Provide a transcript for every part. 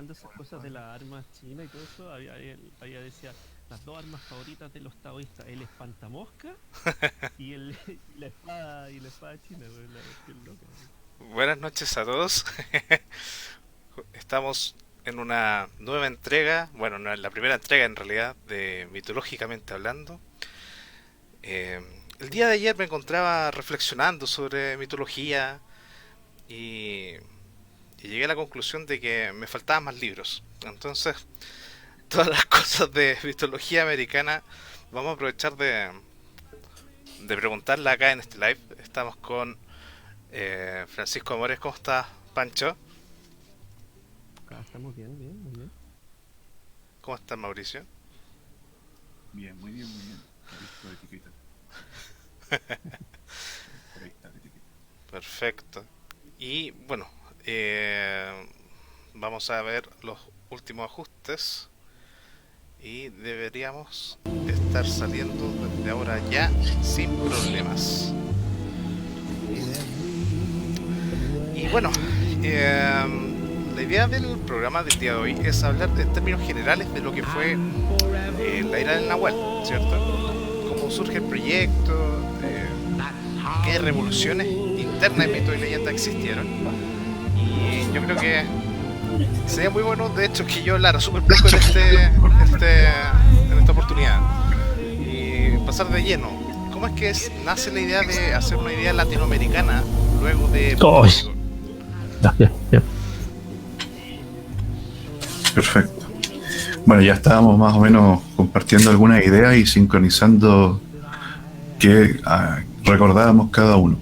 hablando esas cosas de las armas chinas y todo eso, había decía las dos armas favoritas de los taoístas, el espantamosca y el y la espada china, weón, la cuestión loca, weón. Buenas noches a todos. Estamos en una nueva entrega, bueno, no es la primera entrega en realidad, de Mitológicamente Hablando. Eh, el día de ayer me encontraba reflexionando sobre mitología y, y llegué a la conclusión de que me faltaban más libros. Entonces, todas las cosas de mitología americana vamos a aprovechar de preguntarla acá en este live. Estamos con Francisco Amores. ¿Cómo estás, Pancho? Acá estamos bien, bien, muy bien. ¿Cómo estás, Mauricio? Bien, muy bien, muy bien. Listo, etiqueta. Por ahí está la etiqueta. Perfecto. Y bueno, vamos a ver los últimos ajustes y deberíamos estar saliendo desde ahora ya sin problemas. Y bueno, eh, la idea del programa del día de hoy es hablar en términos generales de lo que fue la era del Nahual, ¿cierto? Cómo surge el proyecto, qué revoluciones internas en mito y leyenda existieron. Y yo creo que sería muy bueno, de hecho, que yo hablara súper poco en esta oportunidad y pasar de lleno. ¿Cómo es que nace la idea de hacer una idea latinoamericana luego de Oh, México? ya, ya, ya. Perfecto. Bueno, ya estábamos más o menos compartiendo algunas ideas y sincronizando que recordábamos cada uno.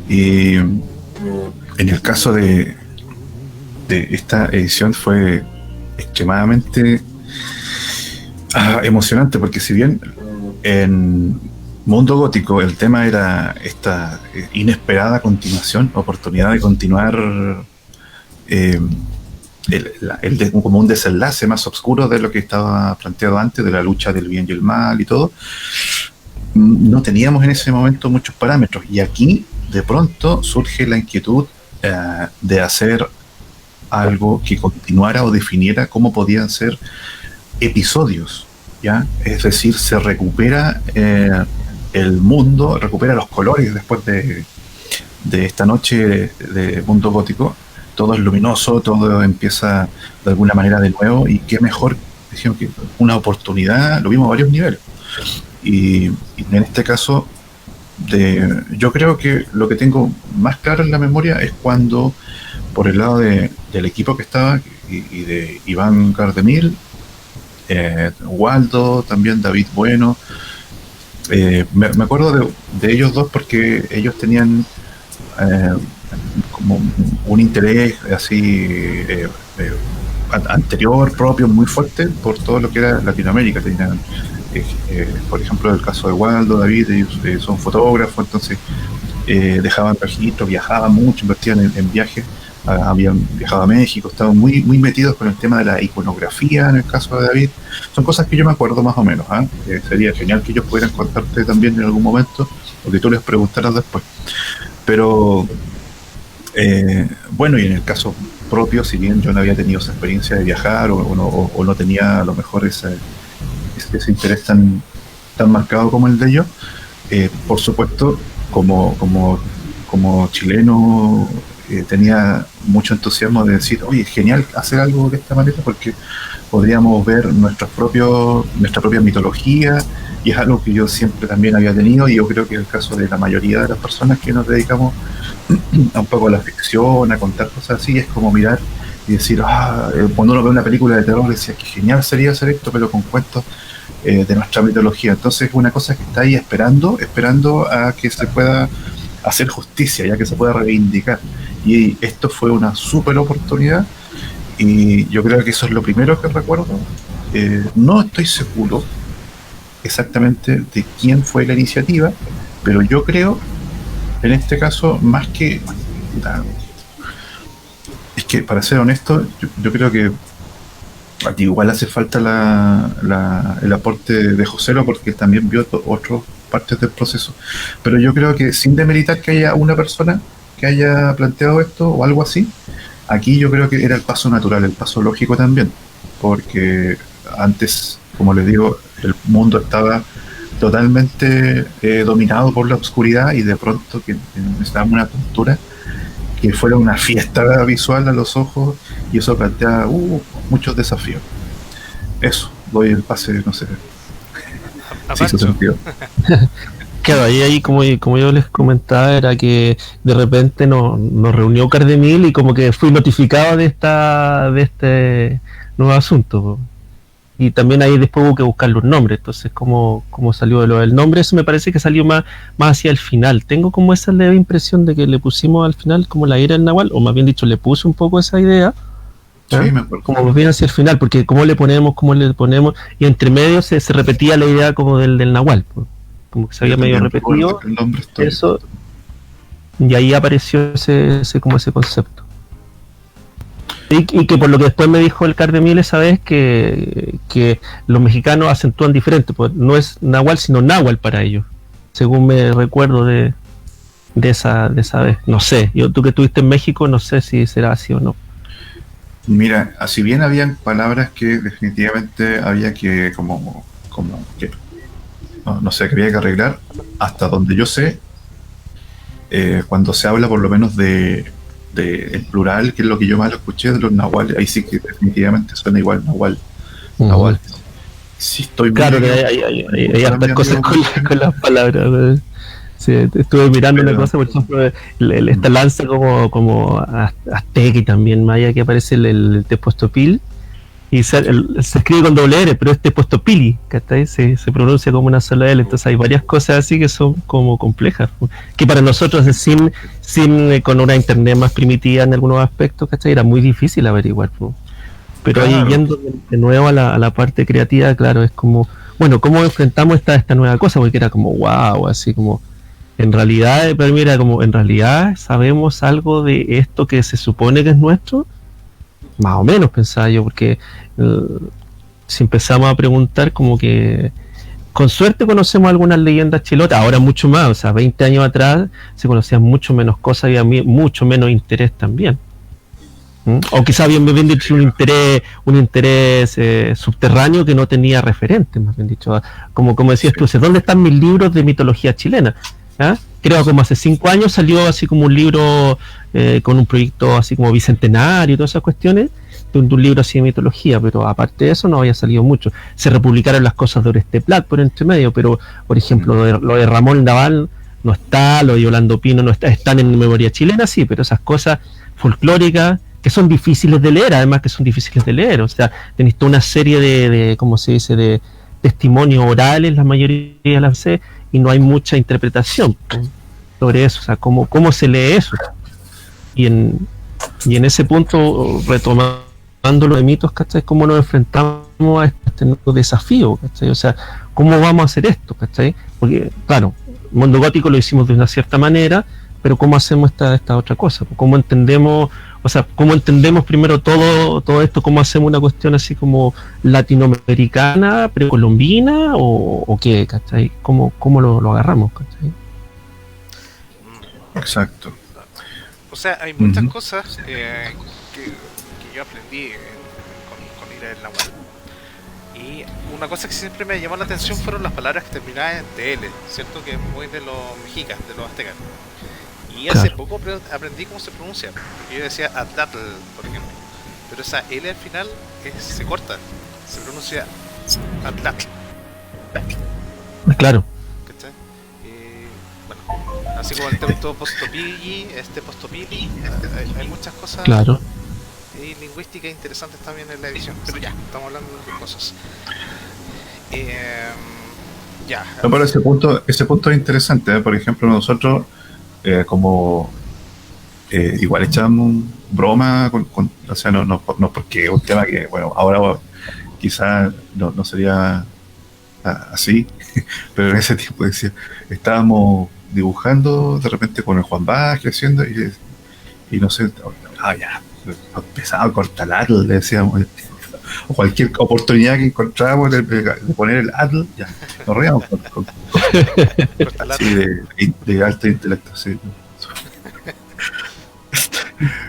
Y en el caso de esta edición fue extremadamente emocionante, porque si bien en Mundo Gótico el tema era esta inesperada continuación, oportunidad de continuar eh, como un desenlace más oscuro de lo que estaba planteado antes, de la lucha del bien y el mal y todo, no teníamos en ese momento muchos parámetros, y aquí de pronto surge la inquietud de hacer algo que continuara o definiera cómo podían ser episodios, ¿ya? Es decir, se recupera el mundo, recupera los colores después de esta noche de Mundo Gótico. Todo es luminoso, todo empieza de alguna manera de nuevo, y qué mejor, decimos, que una oportunidad. Lo vimos a varios niveles, y en este caso yo creo que lo que tengo más claro en la memoria es cuando, por el lado del equipo que estaba, y de Iván Cardemil, Waldo, también David Bueno, me acuerdo de ellos dos porque ellos tenían eh, como un interés así anterior, propio, muy fuerte por todo lo que era Latinoamérica. Tenían, por ejemplo, el caso de Waldo, David, ellos son fotógrafos, entonces dejaban registros, viajaban mucho, invertían en viajes, habían viajado a México, estaban muy, muy metidos con el tema de la iconografía en el caso de David. Son cosas que yo me acuerdo más o menos. Sería genial que ellos pudieran contarte también en algún momento, o que tú les preguntaras después. Pero bueno, y en el caso propio, si bien yo no había tenido esa experiencia de viajar, o no tenía a lo mejor ese interés tan marcado como el de ellos, por supuesto, como chileno, tenía mucho entusiasmo de decir, oye, es genial hacer algo de esta manera, porque podríamos ver nuestra propia mitología, y es algo que yo siempre también había tenido, y yo creo que es el caso de la mayoría de las personas que nos dedicamos a un poco a la ficción, a contar cosas así. Es como mirar y decir, cuando uno ve una película de terror, decía que genial sería hacer esto, pero con cuentos de nuestra mitología. Entonces es una cosa que está ahí esperando a que se pueda hacer justicia, ya que se pueda reivindicar. Y esto fue una súper oportunidad, y yo creo que eso es lo primero que recuerdo. No estoy seguro exactamente de quién fue la iniciativa, pero yo creo, en este caso, más que... Es que, para ser honesto, yo creo que aquí igual hace falta el aporte de Joselo, porque él también vio otras partes del proceso. Pero yo creo que, sin demeritar que haya una persona que haya planteado esto o algo así, Aquí yo creo que era el paso natural, el paso lógico también, porque antes, como les digo, el mundo estaba totalmente dominado por la oscuridad y de pronto que necesitábamos una cultura que fuera una fiesta visual a los ojos y eso plantea muchos desafíos. Eso, doy el pase, no sé, A si hizo Pancho. sentido. Claro, ahí como yo les comentaba, era que de repente nos reunió Cardemil y como que fui notificado de este nuevo asunto, po. Y también ahí después hubo que buscar los nombres, entonces cómo salió de lo del nombre, eso me parece que salió más hacia el final. Tengo como esa leve impresión de que le pusimos al final como la ira del Nahual, o más bien dicho, le puse un poco esa idea, Sí, ¿ah? me acuerdo. Como más bien hacia el final, porque cómo le ponemos, y entre medio se repetía la idea como del Nahual, po. Como que se había Yo medio también recuerdo repetido que el nombre estoy. eso, y ahí apareció como ese concepto. Y que por lo que después me dijo el Cardemil esa vez que los mexicanos acentúan diferente, pues no es Nahual sino Náhuatl para ellos, según me recuerdo de esa vez. No sé, tú que estuviste en México, no sé si será así o no. Mira, si bien habían palabras que definitivamente había que como que no sé, que había que arreglar, hasta donde yo sé, cuando se habla por lo menos de el plural, que es lo que yo más lo escuché de los nahuales, ahí sí que definitivamente suena igual nahual, nahual. Si estoy muy Claro que equivocado, hay hartas cosas con las palabras, ¿no? Sí, estuve mirando pero, una cosa, por ejemplo, esta lanza como azteca y también maya que aparece el tepostopil y se escribe con doble R, pero es tepostopili, ¿cachai? Se pronuncia como una sola L, entonces hay varias cosas así que son como complejas, que para nosotros sin con una internet más primitiva en algunos aspectos, ¿cachai? Era muy difícil averiguar, ¿no? Pero claro, ahí yendo de nuevo a la parte creativa, claro, es como, bueno, ¿cómo enfrentamos esta nueva cosa? Porque era como, wow, así como, en realidad, pero mira, como, en realidad sabemos algo de esto que se supone que es nuestro, más o menos pensaba yo, porque eh, si empezamos a preguntar, como que con suerte conocemos algunas leyendas chilotas, ahora mucho más, o sea, 20 años atrás se conocían mucho menos cosas, había mucho menos interés también. O quizá bien dicho un interés subterráneo que no tenía referente, más bien dicho. Como decías tú, ¿dónde están mis libros de mitología chilena? ¿Ah? Creo que como hace 5 años salió así como un libro con un proyecto así como bicentenario y todas esas cuestiones, de un libro así de mitología, pero aparte de eso no había salido mucho. Se republicaron las cosas de Oreste Plat por entre medio, pero por ejemplo lo de Ramón Naval no está, lo de Yolando Pino no está, están en memoria chilena, sí, pero esas cosas folclóricas que son difíciles de leer, además que son difíciles de leer, o sea, tenéis toda una serie de ¿cómo se dice?, de testimonios orales, la mayoría de las veces, y no hay mucha interpretación sobre eso, o sea, cómo se lee eso. Y en ese punto, retomando los mitos, ¿cachai? ¿Cómo nos enfrentamos a este nuevo desafío, ¿cachai? O sea, ¿cómo vamos a hacer esto, ¿cachai? Porque, claro, el mundo gótico lo hicimos de una cierta manera, pero ¿cómo hacemos esta otra cosa? ¿Cómo entendemos, o sea, cómo entendemos primero todo esto? ¿Cómo hacemos una cuestión así como latinoamericana, precolombina o qué, ¿cachai? ¿Cómo lo agarramos, ¿cachai? Mm. exacto. O sea, hay muchas cosas que yo aprendí con Ira del Nahual. Y una cosa que siempre me llamó la atención fueron las palabras que terminaban en TL, ¿cierto? Que es muy de los mexicas, de los aztecas. Y hace Claro. poco aprendí cómo se pronuncia, porque yo decía Atlatl, por ejemplo. Pero esa L al final se corta, se pronuncia Atlatl, Claro, ¿cachai? Y bueno, así como el texto postopili, postopili, hay muchas cosas claro. lingüísticas interesantes también en la edición. Pero ya, estamos hablando de otras cosas. Ya. No, pero ese punto es interesante, ¿eh? Por ejemplo, nosotros como igual echamos broma o sea, no porque es un tema que, bueno, ahora quizás no sería así, pero en ese tiempo decía, estábamos dibujando de repente con el Juan Vázquez haciendo y no sé, ya, empezaba a cortar atl, le decíamos, o cualquier oportunidad que encontrábamos de poner el atl, ya, nos reíamos así de alto intelecto, sí.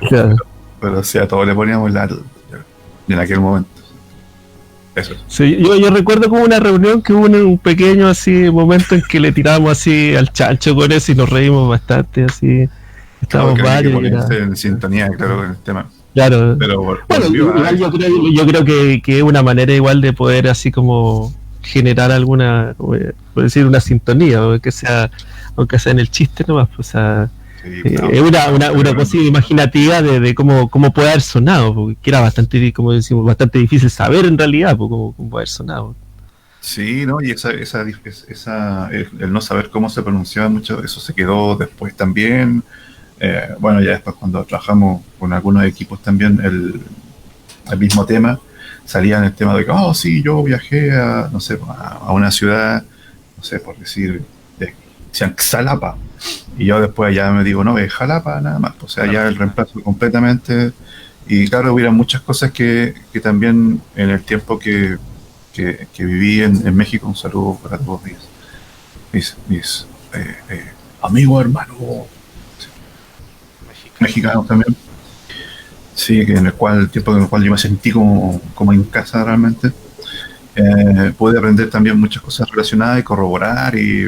Claro. pero sí, a todos le poníamos la en aquel momento. Eso. Sí, yo recuerdo como una reunión que hubo un pequeño así momento en que le tiramos así al chancho con eso y nos reímos bastante así. Claro, Estábamos que había que varios y era- ponerse en sintonía, claro, con el tema. claro. Pero Bueno, volvió a... igual yo creo que es una manera igual de poder así como generar alguna, por decir, una sintonía, o que sea, aunque sea en el chiste nomás, pues, o sea, Sí, es una cosa imaginativa de cómo puede haber sonado, porque era bastante, como decimos, bastante difícil saber en realidad pues, cómo puede haber sonado. sí, ¿no? Y el no saber cómo se pronunciaba mucho, eso se quedó después también. Bueno, ya después cuando trabajamos con algunos equipos también el mismo tema, salía en el tema de que, oh, sí, yo viajé a, no sé, a una ciudad, no sé, por decir, decían Xalapa. Y yo después ya me digo, no, es Jalapa nada más. O sea, ya el reemplazo completamente. Y claro, hubiera muchas cosas que también en el tiempo que viví en México, un saludo para todos mis amigos, hermanos mexicanos también. Sí, que en el tiempo en el cual yo me sentí como en casa realmente. Pude aprender también muchas cosas relacionadas y corroborar y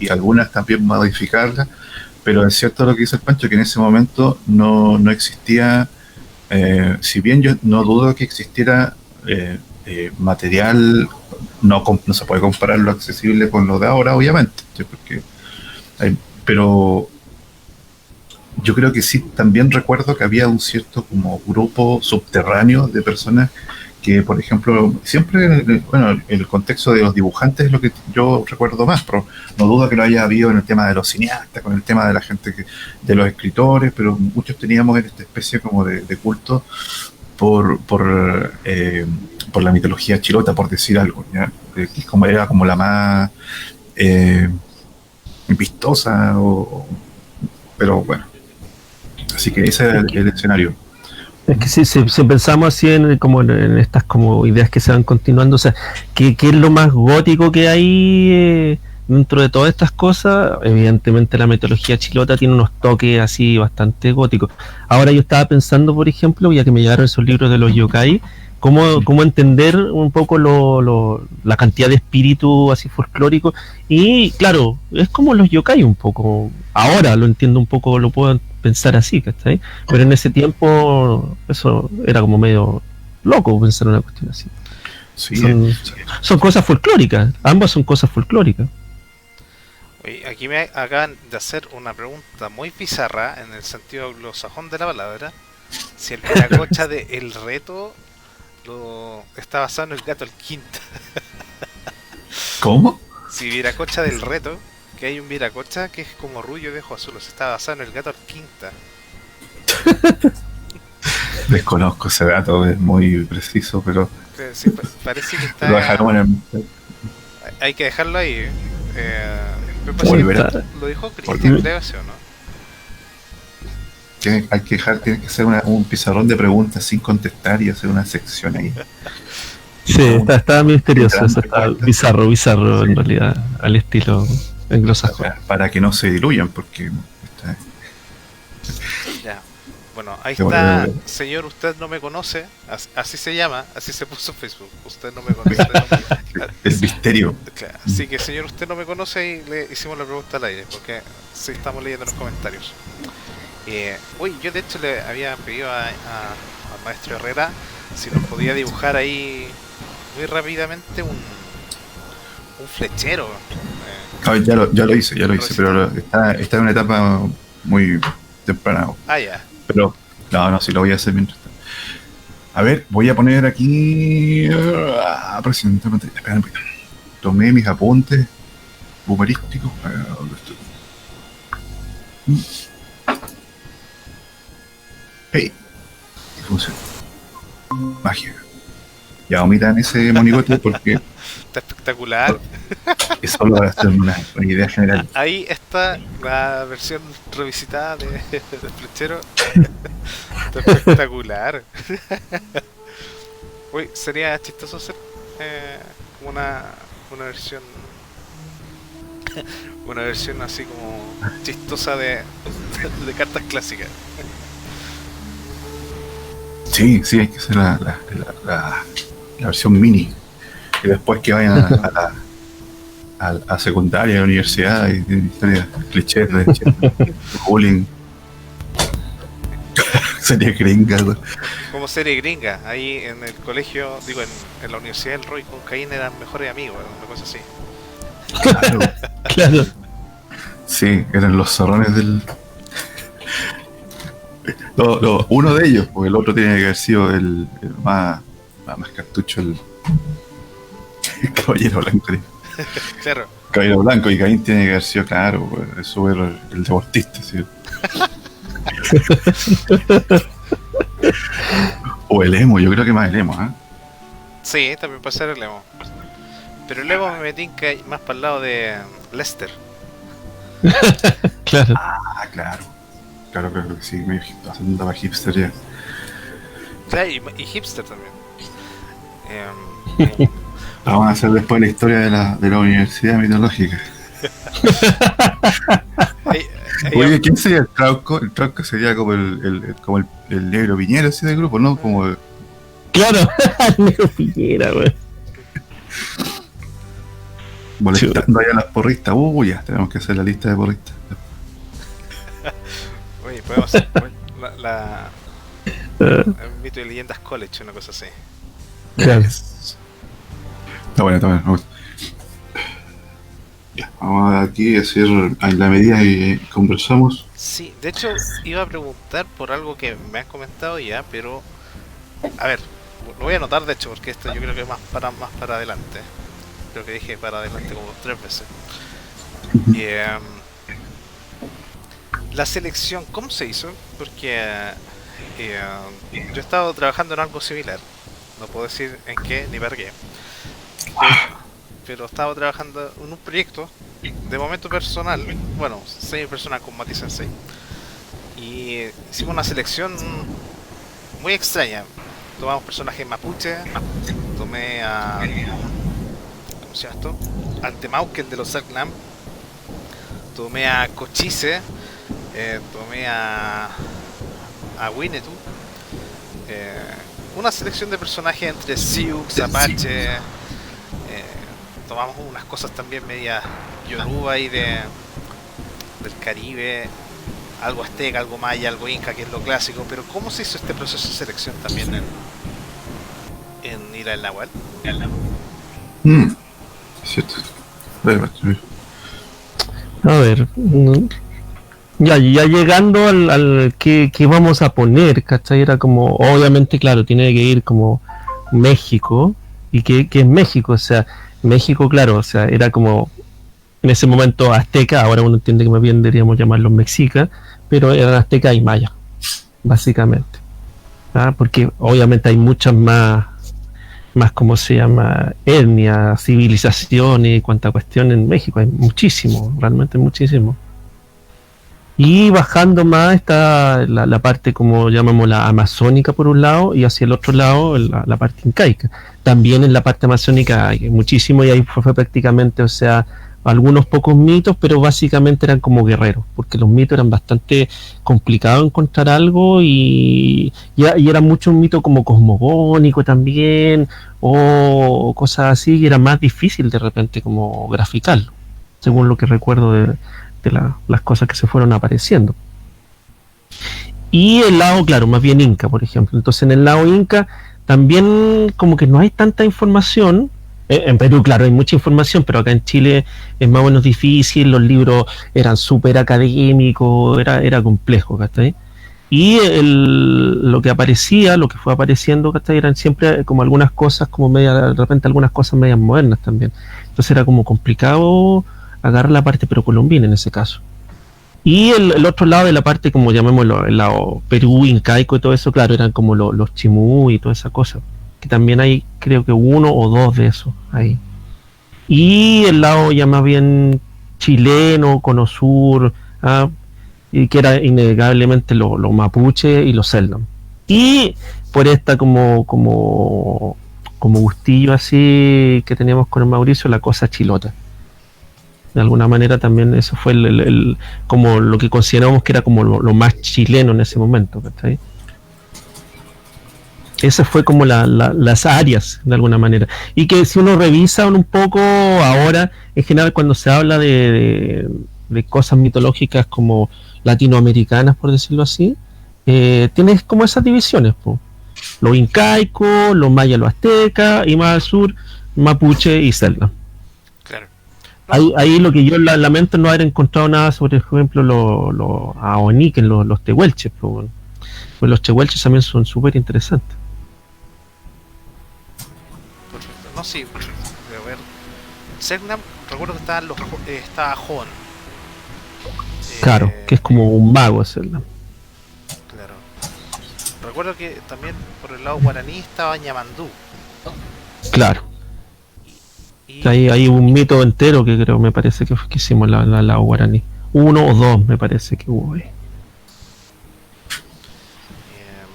algunas también modificarlas, pero es cierto lo que dice el Pancho, que en ese momento no existía, si bien yo no dudo que existiera material, no se puede comparar lo accesible con lo de ahora, obviamente, ¿sí? Porque pero yo creo que sí, también recuerdo que había un cierto como grupo subterráneo de personas que, por ejemplo, siempre, bueno, el contexto de los dibujantes es lo que yo recuerdo más, pero no dudo que lo haya habido en el tema de los cineastas, con el tema de la gente, de los escritores, pero muchos teníamos esta especie como de culto por la mitología chilota, por decir algo, ¿ya? Que era como la más vistosa, pero bueno, así que ese era el escenario. Es que si pensamos así como en estas como ideas que se van continuando, o sea, ¿qué es lo más gótico que hay dentro de todas estas cosas? Evidentemente la mitología chilota tiene unos toques así bastante góticos. Ahora yo estaba pensando, por ejemplo, ya que me llegaron esos libros de los yokai, cómo entender un poco la cantidad de espíritu así folclórico. Y claro, es como los yokai un poco. Ahora lo entiendo un poco, lo puedo pensar así, ¿cachai? Pero en ese tiempo eso era como medio loco pensar una cuestión así. Sí, Son cosas folclóricas, ambas son cosas folclóricas. Oye, aquí me acaban de hacer una pregunta muy bizarra en el sentido anglosajón de la palabra. Si el viracocha de El Reto está basado en el gato al quinta. ¿Cómo? Si Viracocha del Reto, que hay un Viracocha que es como rubio de ojos azules, está basado en el gato al quinta. Desconozco ese dato, es muy preciso, pero Sí, parece que lo dejaron en el... hay que dejarlo ahí. Me Volverá. parece que lo dijo Cristian, creo, ¿sí o no? Hay que dejar, tiene que ser un pizarrón de preguntas sin contestar y hacer una sección ahí. Sí, está misterioso, eso está bizarro en realidad, al estilo anglosajón. Para que no se diluyan, porque... Ya. Bueno, ahí está, señor, usted no me conoce, así se llama, así se puso en Facebook, usted no me conoce. El misterio. Así que, señor, usted no me conoce y le hicimos la pregunta al aire, porque sí estamos leyendo los comentarios. Uy, yo de hecho le había pedido al maestro Herrera si nos podía dibujar ahí muy rápidamente un flechero. Ya lo hice, pero está en una etapa muy temprana. Ya. Pero no, sí lo voy a hacer mientras tanto. A ver, voy a poner aquí aproximadamente. Espera un poquito. Tomé mis apuntes humorísticos. Hey, funciona. Magia. Ya omitan ese monigote porque está espectacular. Es solo para hacer una idea general. Ahí está la versión revisitada de flechero. Está espectacular. Uy, sería chistoso hacer una versión así como chistosa de cartas clásicas. Sí, sí, hay que hacer la versión mini. Y después que vayan a secundaria, a la universidad, y historias, clichés de bullying. Sería gringa, güey. Como serie gringa, ahí en el colegio, digo, en la Universidad del Roy con Caín eran mejores amigos, una cosa así. Claro. Claro. Sí, eran los zorrones del. Uno de ellos, porque el otro tiene que haber sido el más cartucho, el caballero blanco. Claro. Caballero blanco, y Caín tiene que haber sido, claro, pues, eso era el deportista, ¿sí? O el emo, yo creo que más el emo, ¿eh? Sí, también puede ser el emo. Pero el emo me metí más para el lado de Lester. Claro. Ah, claro. Claro que sí, medio andaba hipster ya. Claro, y hipster también. Vamos a hacer después la historia de la universidad mitológica. Oye, ¿quién sería el Trauco? El Trauco sería como el negro Piñera así del grupo, ¿no? Como Claro. Negro Piñera, güey. molestando allá a las porristas. Ya, tenemos que hacer la lista de porristas. Oye, podemos hacer el mito de leyendas college, una cosa así. Claro. Está bueno, me gusta. Ya, vamos aquí a hacer en la medida que conversamos. Sí, de hecho iba a preguntar por algo que me has comentado ya, pero a ver, lo voy a anotar de hecho porque esto yo creo que es más para adelante. Creo que dije para adelante como 3 veces. La selección, ¿cómo se hizo? Porque yo he estado trabajando en algo similar. No puedo decir en qué ni para qué. Pero he estado trabajando en un proyecto de momento personal, bueno, semi-personal con Mati Sensei. Y hicimos una selección muy extraña. Tomamos personajes mapuche, tomé a... ¿cómo se llama esto? Al Temauque, el de los Salknam. Tomé a Cochise, tomé a Winnetou. Una selección de personajes entre Sioux, Apache. Tomamos unas cosas también media yoruba y del Caribe, algo azteca, algo maya, algo inca, que es lo clásico. Pero ¿cómo se hizo este proceso de selección también en Isla del Nahual? Cierto. A ver. Ya llegando al que vamos a poner, ¿cachai? Era como, obviamente, claro, tiene que ir como México. ¿Y qué es México? O sea, México, claro, o sea, era como en ese momento azteca, ahora uno entiende que más bien deberíamos llamarlos mexicas, pero eran azteca y maya, básicamente. ¿Ah? Porque obviamente hay muchas más, ¿cómo se llama? Etnias, civilizaciones y cuanta cuestión en México, hay muchísimo, realmente muchísimo. Y bajando más está la parte, como llamamos, la amazónica por un lado, y hacia el otro lado la parte incaica. También en la parte amazónica hay muchísimo, y ahí fue prácticamente, o sea, algunos pocos mitos, pero básicamente eran como guerreros, porque los mitos eran bastante complicados encontrar algo, y era mucho un mito como cosmogónico también, o cosas así, y era más difícil de repente como graficarlo, según lo que recuerdo de las cosas que se fueron apareciendo. Y el lado, claro, más bien inca, por ejemplo. Entonces en el lado inca también como que no hay tanta información. En Perú, claro, hay mucha información, pero acá en Chile es más o menos difícil, los libros eran súper académicos, era complejo, ¿cachai? Y lo que aparecía, lo que fue apareciendo, ¿cachai? Eran siempre como algunas cosas, como de repente algunas cosas medias modernas también. Entonces era como complicado agarrar la parte precolombina en ese caso. Y el otro lado de la parte, como llamémoslo, el lado Perú, incaico y todo eso, claro, eran como los chimú y toda esa cosa, que también hay, creo que 1 o 2 de esos ahí. Y el lado ya más bien chileno, cono sur, y que era innegablemente los mapuche y los selknam. Y por esta como gustillo así que teníamos con el Mauricio, la cosa chilota. De alguna manera también eso fue como lo que consideramos que era como lo más chileno en ese momento, ¿cachai? Esa fue como las áreas, de alguna manera. Y que si uno revisa un poco ahora, en general cuando se habla de cosas mitológicas como latinoamericanas, por decirlo así, tienes como esas divisiones, po. Lo incaico, lo maya, lo azteca, y más al sur, mapuche y celta. Claro. Ahí lo que yo lamento es no haber encontrado nada sobre, por ejemplo, los aoniques, los tehuelches, po. Pues los tehuelches también son súper interesantes. Perfecto. No, sí, a ver. Selknam, recuerdo que estaban estaba Jon. Claro, que es como un mago hacerla. Claro. Recuerdo que también por el lado guaraní estaba Ñamandú. Claro. Y Hay un mito entero que creo, me parece que hicimos la guaraní. Uno o dos, me parece que hubo ahí.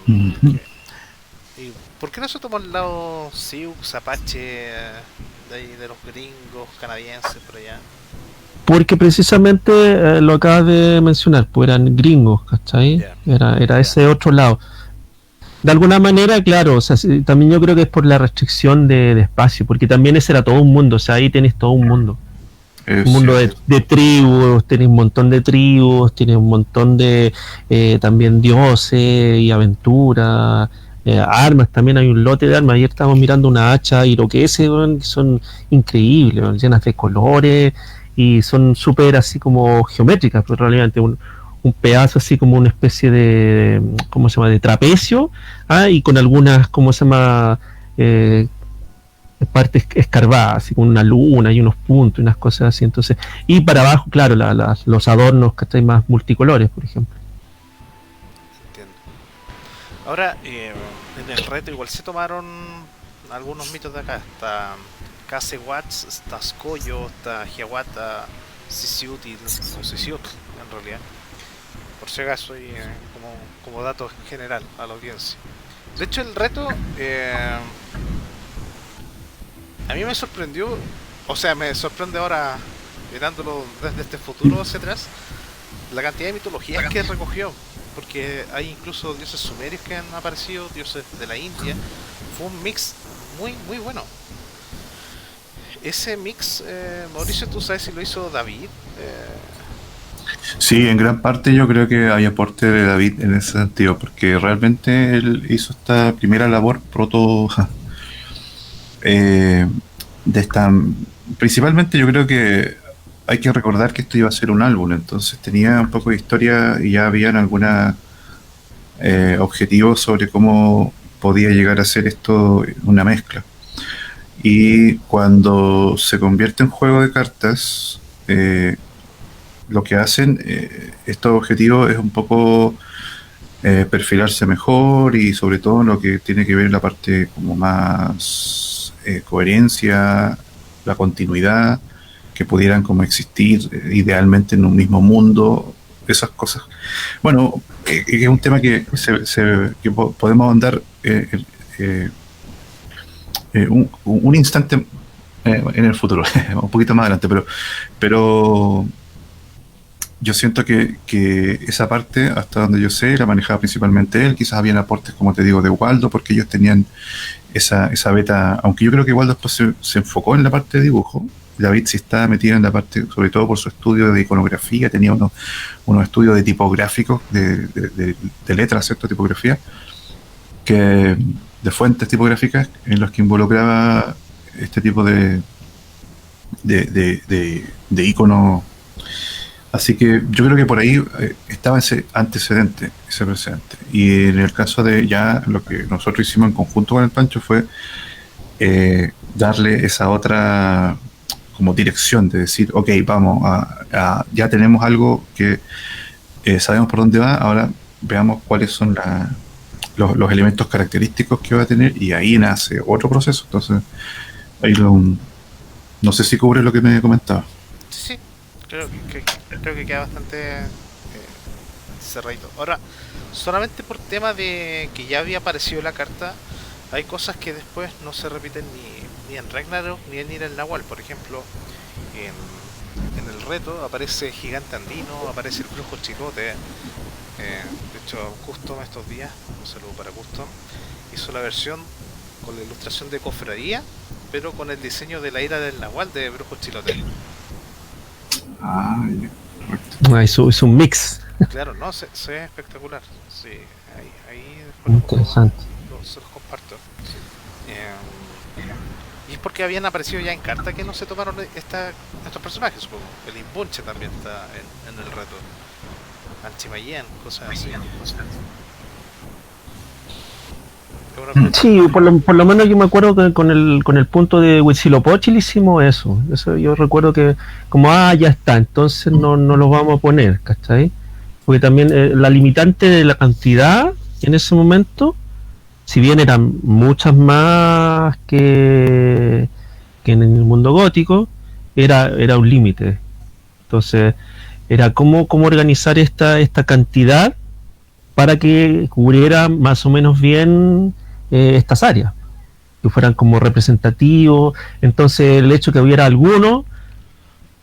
¿Y por qué no se tomó el lado Sioux, Apache, de ahí de los gringos, canadienses, por allá? Porque precisamente lo acabas de mencionar, pues eran gringos, ¿cachai? Yeah. Era ese otro lado. De alguna manera, claro, o sea, también yo creo que es por la restricción de espacio, porque también ese era todo un mundo, o sea, ahí tenés todo un mundo. Un mundo de tribus, tenés un montón de tribus, tienes un montón de también dioses y aventuras, armas, también hay un lote de armas. Ayer estábamos mirando una hacha iroquese, que son increíbles, llenas de colores y son súper así como geométricas, pero realmente un pedazo así como una especie de, ¿cómo se llama?, de trapecio, y con algunas, ¿cómo se llama?, partes escarbadas, así con una luna y unos puntos y unas cosas así. Entonces, y para abajo, claro, los adornos que están más multicolores, por ejemplo. Entiendo. Ahora, en el reto igual se tomaron algunos mitos de acá. Está Casewatz, está Scoyo, está Hiawatha, Sisiuti, o Sisiut, en realidad. Por si acaso, y como dato general a la audiencia. De hecho, el reto a mí me sorprendió, o sea, me sorprende ahora, mirándolo desde este futuro hacia atrás, la cantidad de mitologías que recogió. Porque hay incluso dioses sumerios que han aparecido, dioses de la India. Fue un mix muy bueno. Ese mix, Mauricio, ¿tú sabes si lo hizo David? Sí, en gran parte yo creo que hay aporte de David en ese sentido, porque realmente él hizo esta primera labor de esta. Principalmente yo creo que hay que recordar que esto iba a ser un álbum, entonces tenía un poco de historia y ya habían algunos objetivos sobre cómo podía llegar a ser esto una mezcla. Y cuando se convierte en juego de cartas, lo que hacen estos objetivos es un poco perfilarse mejor, y sobre todo en lo que tiene que ver la parte como más coherencia, la continuidad, que pudieran como existir idealmente en un mismo mundo, esas cosas. Bueno, es un tema que podemos andar un instante en el futuro, un poquito más adelante, pero yo siento que esa parte, hasta donde yo sé, la manejaba principalmente él. Quizás habían aportes, como te digo, de Waldo, porque ellos tenían esa beta, aunque yo creo que Waldo después se enfocó en la parte de dibujo. David sí estaba metido en la parte, sobre todo por su estudio de iconografía, tenía unos estudios de tipográficos, de letras, ¿cierto? Tipografía, de fuentes tipográficas en los que involucraba este tipo de iconos. Así que yo creo que por ahí estaba ese antecedente, ese precedente. Y en el caso de ya lo que nosotros hicimos en conjunto con el Pancho fue darle esa otra como dirección de decir, ok, vamos ya tenemos algo que sabemos por dónde va, ahora veamos cuáles son los elementos característicos que va a tener, y ahí nace otro proceso. Entonces ahí no sé si cubre lo que me comentaba. Sí, creo que queda bastante cerradito. Ahora, solamente por tema de que ya había aparecido la carta, hay cosas que después no se repiten ni en Ragnarok ni en Ir el Nahual. Por ejemplo, en el reto aparece Gigante Andino, aparece el Brujo Chicote. De hecho, Custom estos días, un saludo para Custom, hizo la versión con la ilustración de Cofradía, pero con el diseño de la ira del Nahual de Brujo Chicote. Ah, ya, correcto. Es un mix. Claro, no, se ve espectacular. Sí, ahí después Interesante. se los comparto. Y es porque habían aparecido ya en carta que no se tomaron estos personajes, supongo. El Imbunche también está en el reto. Anchimayen, cosas así. Sí, por lo menos yo me acuerdo que con el punto de Huitzilopochtli hicimos eso. Eso yo recuerdo que como, ya está, entonces no lo vamos a poner, ¿cachai? Porque también la limitante de la cantidad en ese momento, si bien eran muchas más que en el mundo gótico, era un límite. Entonces, era cómo organizar esta cantidad para que cubriera más o menos bien estas áreas, que fueran como representativos. Entonces el hecho que hubiera alguno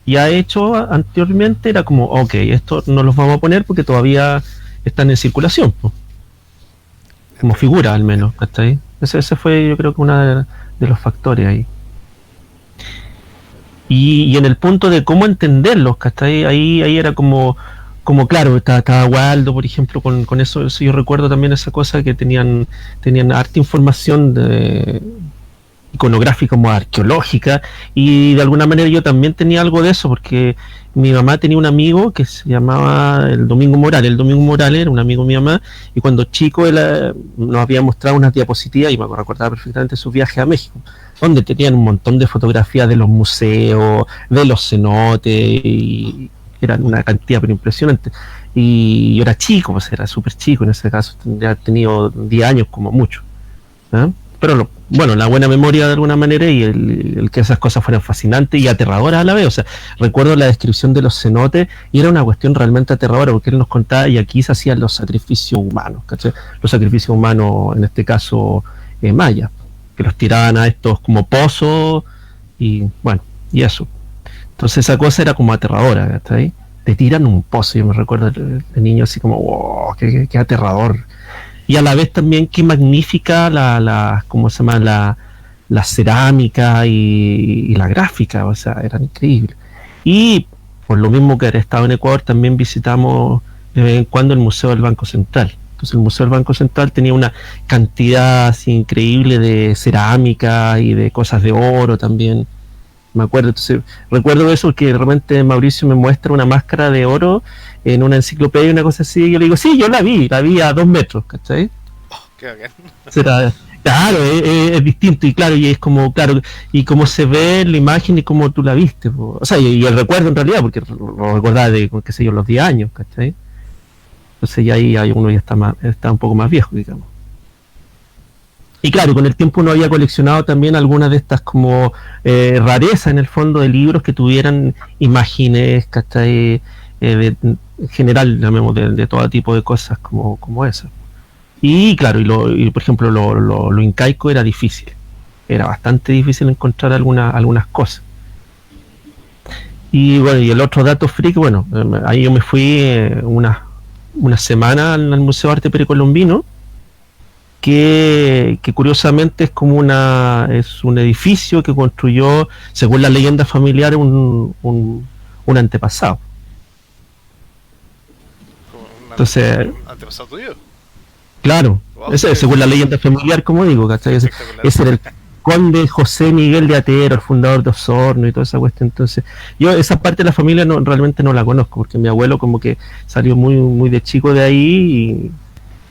ya hecho anteriormente era como, ok, esto no los vamos a poner porque todavía están en circulación, pues, como figura al menos, ¿cachai? Ese fue yo creo que uno de los factores ahí. Y en el punto de cómo entenderlos, ¿cachai? Ahí era como claro, estaba Waldo, por ejemplo, con eso yo recuerdo también esa cosa que tenían harta información iconográfica como arqueológica, y de alguna manera yo también tenía algo de eso, porque mi mamá tenía un amigo que se llamaba el Domingo Morales era un amigo de mi mamá, y cuando chico él nos había mostrado unas diapositivas, y me recordaba perfectamente su viaje a México, donde tenían un montón de fotografías de los museos, de los cenotes, y eran una cantidad pero impresionante. Y yo era chico, pues era súper chico en ese caso, tendría tenido 10 años como mucho, ¿eh? Pero bueno, la buena memoria de alguna manera y el que esas cosas fueran fascinantes y aterradoras a la vez. O sea, recuerdo la descripción de los cenotes y era una cuestión realmente aterradora, porque él nos contaba y aquí se hacían los sacrificios humanos, ¿cachai? Los sacrificios humanos, en este caso mayas, que los tiraban a estos como pozos y bueno, y eso. Entonces esa cosa era como aterradora, ¿cachai? Te tiran un pozo, yo me recuerdo de niño así como, wow, qué aterrador. Y a la vez también qué magnífica ¿cómo se llama? La cerámica y la gráfica, o sea, eran increíbles. Y por lo mismo que haber estado en Ecuador, también visitamos de vez en cuando el Museo del Banco Central. Entonces el Museo del Banco Central tenía una cantidad así increíble de cerámica y de cosas de oro también. Me acuerdo, entonces recuerdo eso porque de repente Mauricio me muestra una máscara de oro en una enciclopedia, una cosa así, y yo le digo, sí, yo la vi a 2 metros, ¿cachai? Oh, qué bacán. Claro, es distinto, y claro, y es como, claro, y cómo se ve en la imagen y cómo tú la viste, po. O sea, y el recuerdo en realidad, porque lo recordaba de, qué sé yo, los 10 años, ¿cachai? Entonces ya ahí uno ya está un poco más viejo, digamos. Y claro, con el tiempo uno había coleccionado también algunas de estas como rarezas en el fondo de libros que tuvieran imágenes, ¿cachai? En general, de todo tipo de cosas como esas. Y claro, y por ejemplo lo incaico era difícil. Era bastante difícil encontrar algunas cosas. Y bueno, y el otro dato freak, bueno, ahí yo me fui una semana al Museo de Arte Precolombino, que curiosamente es como es un edificio que construyó, según la leyenda familiar, un antepasado. Entonces, ¿antepasado tuyo? Claro, Wow, ese, según la leyenda familiar, como digo, ¿cachai? Ese era el conde José Miguel de Atero, el fundador de Osorno y toda esa cuestión. Entonces, yo esa parte de la familia realmente no la conozco, porque mi abuelo como que salió muy, muy de chico de ahí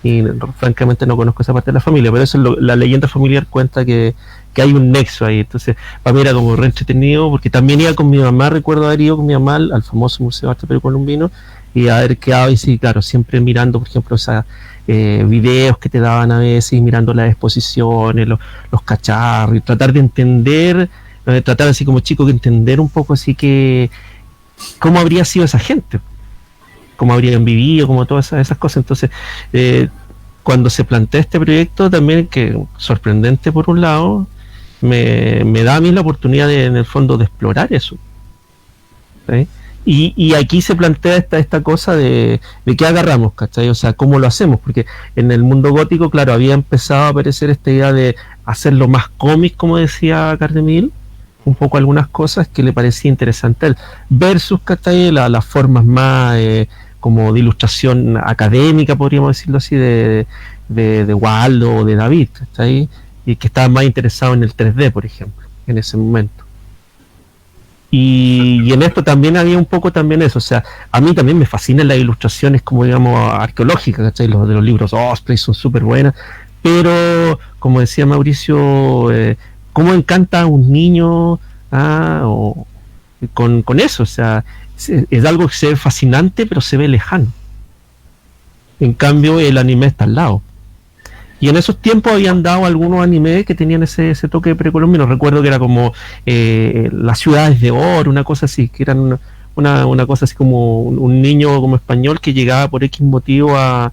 y francamente no conozco esa parte de la familia, pero eso la leyenda familiar cuenta que hay un nexo ahí. Entonces para mí era como re entretenido, porque también iba con mi mamá, recuerdo haber ido con mi mamá al famoso Museo de Arte Precolombino y haber quedado y sí, claro, siempre mirando, por ejemplo, esos videos que te daban a veces, mirando las exposiciones, los cacharros, y tratar de entender, tratar así como chico que entender un poco así que cómo habría sido esa gente, cómo habrían vivido, como todas esas cosas. Entonces, cuando se plantea este proyecto, también, que sorprendente por un lado, me da a mí la oportunidad en el fondo de explorar eso, ¿sí? Y aquí se plantea esta cosa de qué agarramos, ¿cachai? O sea, cómo lo hacemos, porque en el mundo gótico, claro, había empezado a aparecer esta idea de hacerlo más cómic, como decía Cardemil, un poco algunas cosas que le parecía interesante a él, versus, ¿cachai? Las formas más como de ilustración académica, podríamos decirlo así, de Waldo o de David, ¿cachai? Y que estaba más interesado en el 3D, por ejemplo, en ese momento. Y en esto también había un poco también eso, o sea, a mí también me fascinan las ilustraciones como digamos arqueológicas, ¿cachai? Los de los libros Osprey son súper buenas, pero como decía Mauricio, cómo encanta a un niño con eso, o sea, es algo que se ve fascinante pero se ve lejano. En cambio el anime está al lado. Y en esos tiempos habían dado algunos animes que tenían ese toque precolombino. Recuerdo que era como Las ciudades de oro, una cosa así, que eran una cosa así como un niño como español que llegaba por X motivo a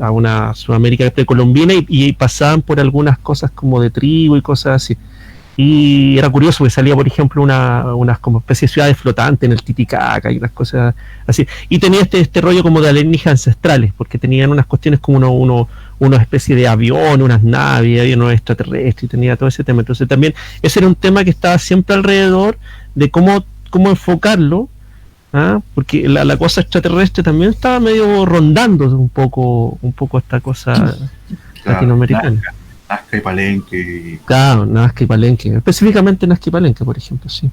una Sudamérica precolombina y pasaban por algunas cosas como de trigo y cosas así. Y era curioso porque salía, por ejemplo, unas como especie de ciudades flotantes en el Titicaca y unas cosas así. Y tenía este rollo como de alienígenas ancestrales, porque tenían unas cuestiones como una especie de avión, unas naves, había unos extraterrestres, y tenía todo ese tema. Entonces también ese era un tema que estaba siempre alrededor de cómo enfocarlo, porque la cosa extraterrestre también estaba medio rondando un poco esta cosa latinoamericana. Nazca y Palenque. Claro, Nazca y Palenque. Específicamente Nazca y Palenque, por ejemplo, sí.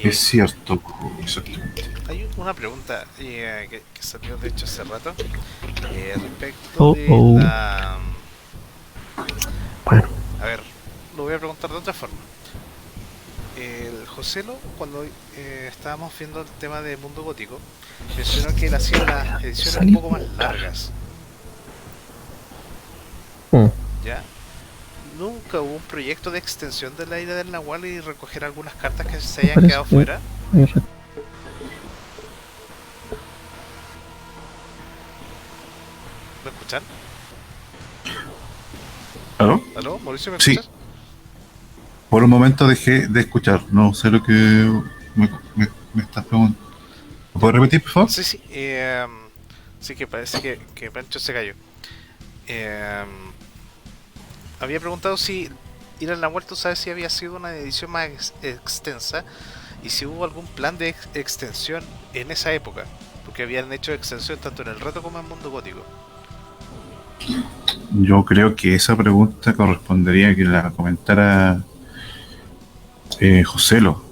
Es cierto, exactamente. Hay una pregunta que salió de hecho hace rato respecto de la... Bueno. A ver, lo voy a preguntar de otra forma. El Joselo, cuando estábamos viendo el tema de Mundo Gótico, mencionó que él hacía las ediciones un poco más largas. ¿Ya? ¿Nunca hubo un proyecto de extensión de la Isla del Nahual y recoger algunas cartas que se hayan quedado fuera? ¿Me escuchan? ¿Aló? ¿Aló? ¿Mauricio, me Sí. escuchas? Por un momento dejé de escuchar. No sé lo que me estás preguntando. ¿Lo puedes repetir, por favor? Sí, sí. Sí, que parece que Pancho se cayó. Había preguntado si Ir al Nahual, tú sabes si había sido una edición más extensa y si hubo algún plan de extensión en esa época, porque habían hecho extensión tanto en el reto como en Mundo Gótico. Yo creo que esa pregunta correspondería a que la comentara Joselo.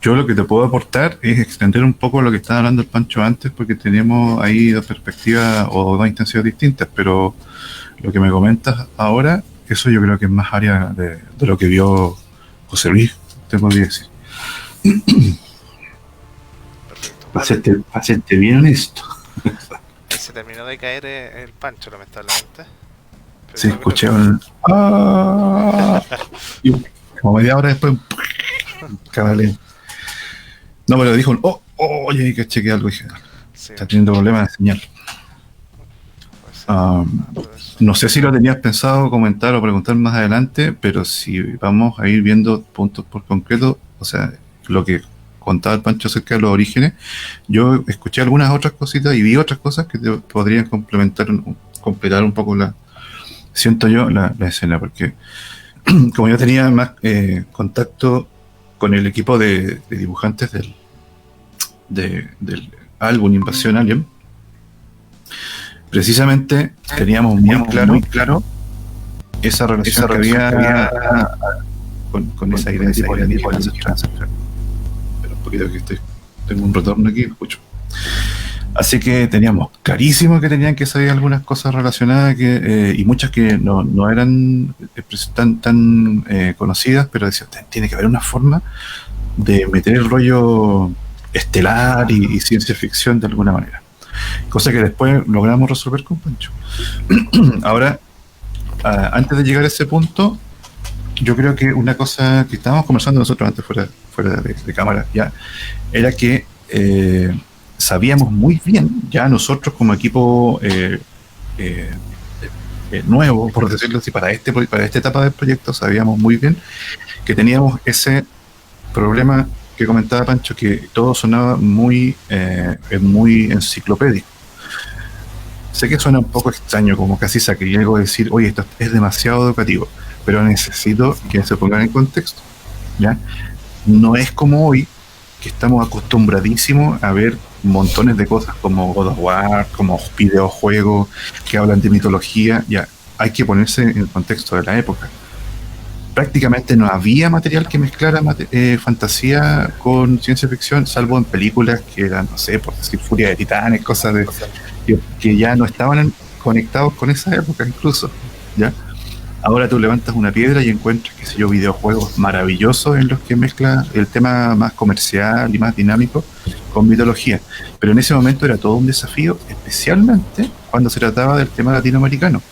Yo lo que te puedo aportar es extender un poco lo que estaba hablando el Pancho antes, porque tenemos ahí dos perspectivas o dos intenciones distintas, pero lo que me comentas ahora, eso yo creo que es más área de lo que vio José Luis, te podría decir. Perfecto. Para serte bien honesto. Se terminó de caer el Pancho, lamentablemente. Pero Sí, escuché un... y como media hora después... Cabale. No, pero dijo un... Oye, que chequeé algo. Dije, sí, está teniendo problemas de señal. No sé si lo tenías pensado comentar o preguntar más adelante, pero si vamos a ir viendo puntos por concreto, o sea, lo que contaba el Pancho acerca de los orígenes, yo escuché algunas otras cositas y vi otras cosas que te podrían completar un poco siento yo la escena, porque como yo tenía más contacto con el equipo de dibujantes del álbum Invasión Alien, precisamente teníamos muy claro esa relación que había con esa idea de tipo de ancestral. Pero un poquito que tengo un retorno aquí, escucho. Así que teníamos clarísimo que tenían que salir algunas cosas relacionadas y muchas que no eran tan conocidas, pero decía, tiene que haber una forma de meter el rollo estelar y ciencia ficción de alguna manera. Cosa que después logramos resolver con Pancho. Ahora, antes de llegar a ese punto, yo creo que una cosa que estábamos conversando nosotros antes fuera de cámara ya, era que sabíamos muy bien, ya nosotros como equipo nuevo, por decirlo así, para esta etapa del proyecto, sabíamos muy bien que teníamos ese problema que comentaba Pancho, que todo sonaba muy enciclopédico. Sé que suena un poco extraño, como casi sacrílego decir, oye, esto es demasiado educativo, pero necesito que se pongan en contexto, ¿ya? No es como hoy, que estamos acostumbradísimos a ver montones de cosas como God of War, como videojuegos que hablan de mitología. Ya, hay que ponerse en el contexto de la época. Prácticamente no había material que mezclara fantasía con ciencia ficción, salvo en películas que eran, no sé, por decir Furia de Titanes, cosas de que ya no estaban conectados con esa época incluso, ¿ya? Ahora tú levantas una piedra y encuentras, qué sé yo, videojuegos maravillosos en los que mezcla el tema más comercial y más dinámico con mitología. Pero en ese momento era todo un desafío, especialmente cuando se trataba del tema latinoamericano,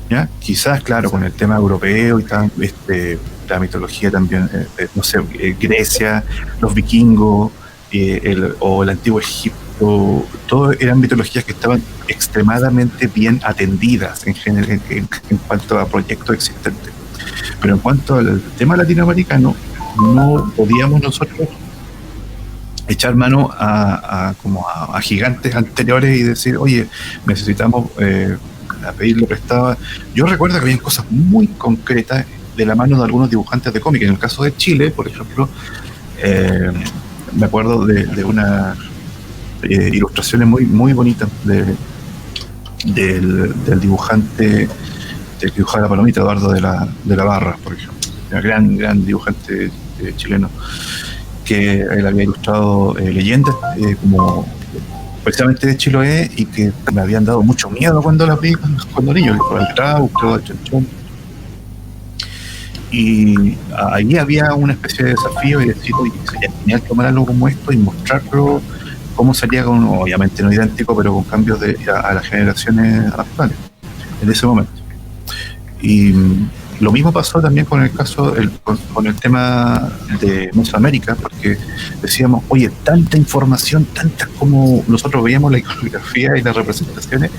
¿ya? Quizás, claro, con el tema europeo y la mitología también, no sé, Grecia, los vikingos, o el antiguo Egipto, todo eran mitologías que estaban extremadamente bien atendidas en cuanto a proyectos existentes. Pero en cuanto al tema latinoamericano, no podíamos nosotros echar mano a gigantes anteriores y decir, oye, necesitamos a pedirle prestado. Yo recuerdo que había cosas muy concretas de la mano de algunos dibujantes de cómic. En el caso de Chile, por ejemplo, me acuerdo de unas ilustraciones muy bonitas del dibujante del que dibujaba la palomita, Eduardo de la Barra, por ejemplo, un gran dibujante chileno, que él había ilustrado leyendas como precisamente de Chiloé, y que me habían dado mucho miedo cuando las vi cuando niño, el Trauco, el Chanchón. Y ahí había una especie de desafío y decir, oye, sería genial tomar algo como esto y mostrarlo cómo salía con, obviamente no idéntico, pero con cambios a las generaciones actuales en ese momento. Y lo mismo pasó también con el caso, con el tema de Mesoamérica, porque decíamos, oye, tanta información, tantas como nosotros veíamos la iconografía y las representaciones,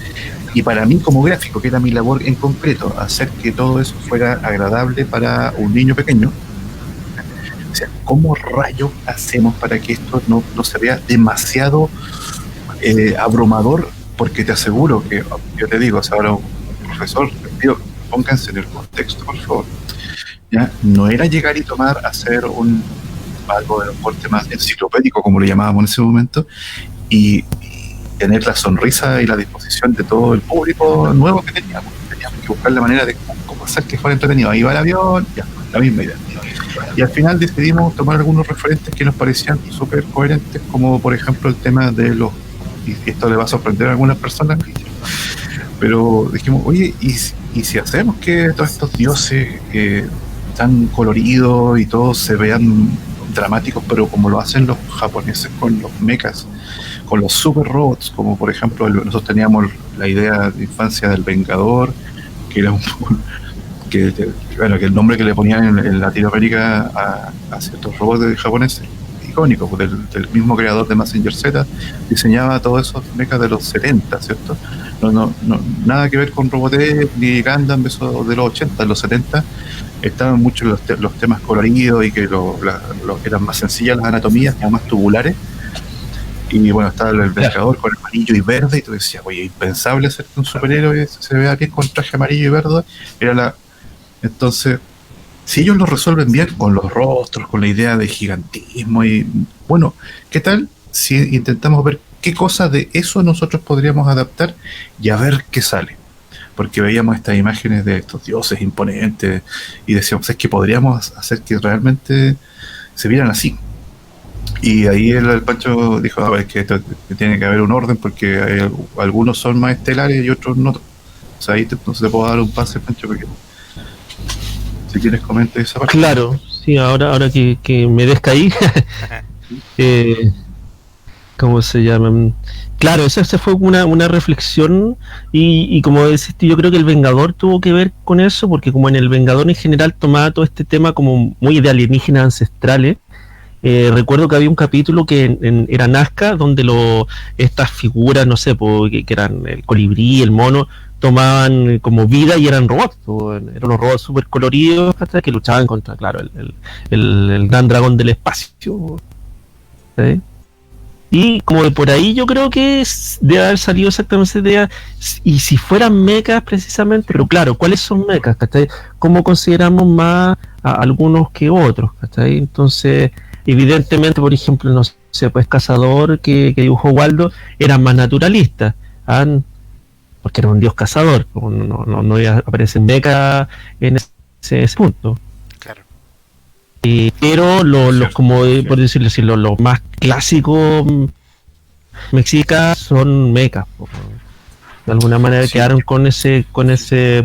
y para mí como gráfico, que era mi labor en concreto, hacer que todo eso fuera agradable para un niño pequeño. O sea, ¿cómo rayos hacemos para que esto no se vea demasiado abrumador? Porque te aseguro que, yo te digo, o sea, ahora un profesor, les digo, pónganse en el contexto, por favor. ¿Ya? No era llegar y hacer algo de un corte más enciclopédico, como lo llamábamos en ese momento, y tener la sonrisa y la disposición de todo el público nuevo que teníamos. Teníamos que buscar la manera de cómo hacer que fuera entretenido. Ahí va el avión, ya, la misma idea. Y al final decidimos tomar algunos referentes que nos parecían súper coherentes, como por ejemplo el tema de y esto le va a sorprender a algunas personas, pero dijimos, oye, ¿y si hacemos que todos estos dioses tan coloridos y todos se vean dramáticos, pero como lo hacen los japoneses con los mechas, con los super robots, como por ejemplo nosotros teníamos la idea de infancia del Vengador, que era que el nombre que le ponían en Latinoamérica a ciertos robots japoneses icónicos, del mismo creador de Mazinger Z, diseñaba todos esos mechas de los 70, ¿cierto? No, nada que ver con Robotech ni Gundam, eso de los 80, de los 70 estaban muchos los temas coloridos y que eran más sencillas las anatomías, como más tubulares. Y bueno, estaba el Vengador con amarillo y verde, y tú decías, oye, impensable hacer que un superhéroe se vea bien con traje amarillo y verde. Entonces, si ellos lo resuelven bien con los rostros, con la idea de gigantismo, y bueno, ¿qué tal si intentamos ver qué cosas de eso nosotros podríamos adaptar y a ver qué sale? Porque veíamos estas imágenes de estos dioses imponentes y decíamos, es que podríamos hacer que realmente se vieran así. Y ahí el Pancho dijo, a ver, que tiene que haber un orden, porque algunos son más estelares y otros no. O sea, ahí no se te puedo dar un pase, Pancho, porque si quieres comenta esa parte. Claro, sí, ahora que me descaí, ¿cómo se llama? Claro, esa fue una reflexión, y como decís, yo creo que el Vengador tuvo que ver con eso, porque como en el Vengador en general tomaba todo este tema como muy de alienígenas ancestrales. Recuerdo que había un capítulo que era Nazca, donde estas figuras, no sé, que eran el colibrí, el mono, tomaban como vida y eran robots, eran unos robots súper coloridos, hasta que luchaban contra, claro, el gran dragón del espacio, ¿sí? Y como de por ahí yo creo que debe haber salido exactamente esa idea. Y si fueran mechas precisamente, pero claro, ¿cuáles son mechas? ¿Cachai? ¿Cómo consideramos más a algunos que otros? ¿Cachai? Entonces, evidentemente, por ejemplo, no sé, pues Cazador que dibujó Waldo era más naturalista, ¿ah? Porque era un dios cazador, no aparecen mechas en ese punto. Claro. Pero los como por decirlo así, los más clásicos mexicas son mechas, de alguna manera Sí. quedaron con ese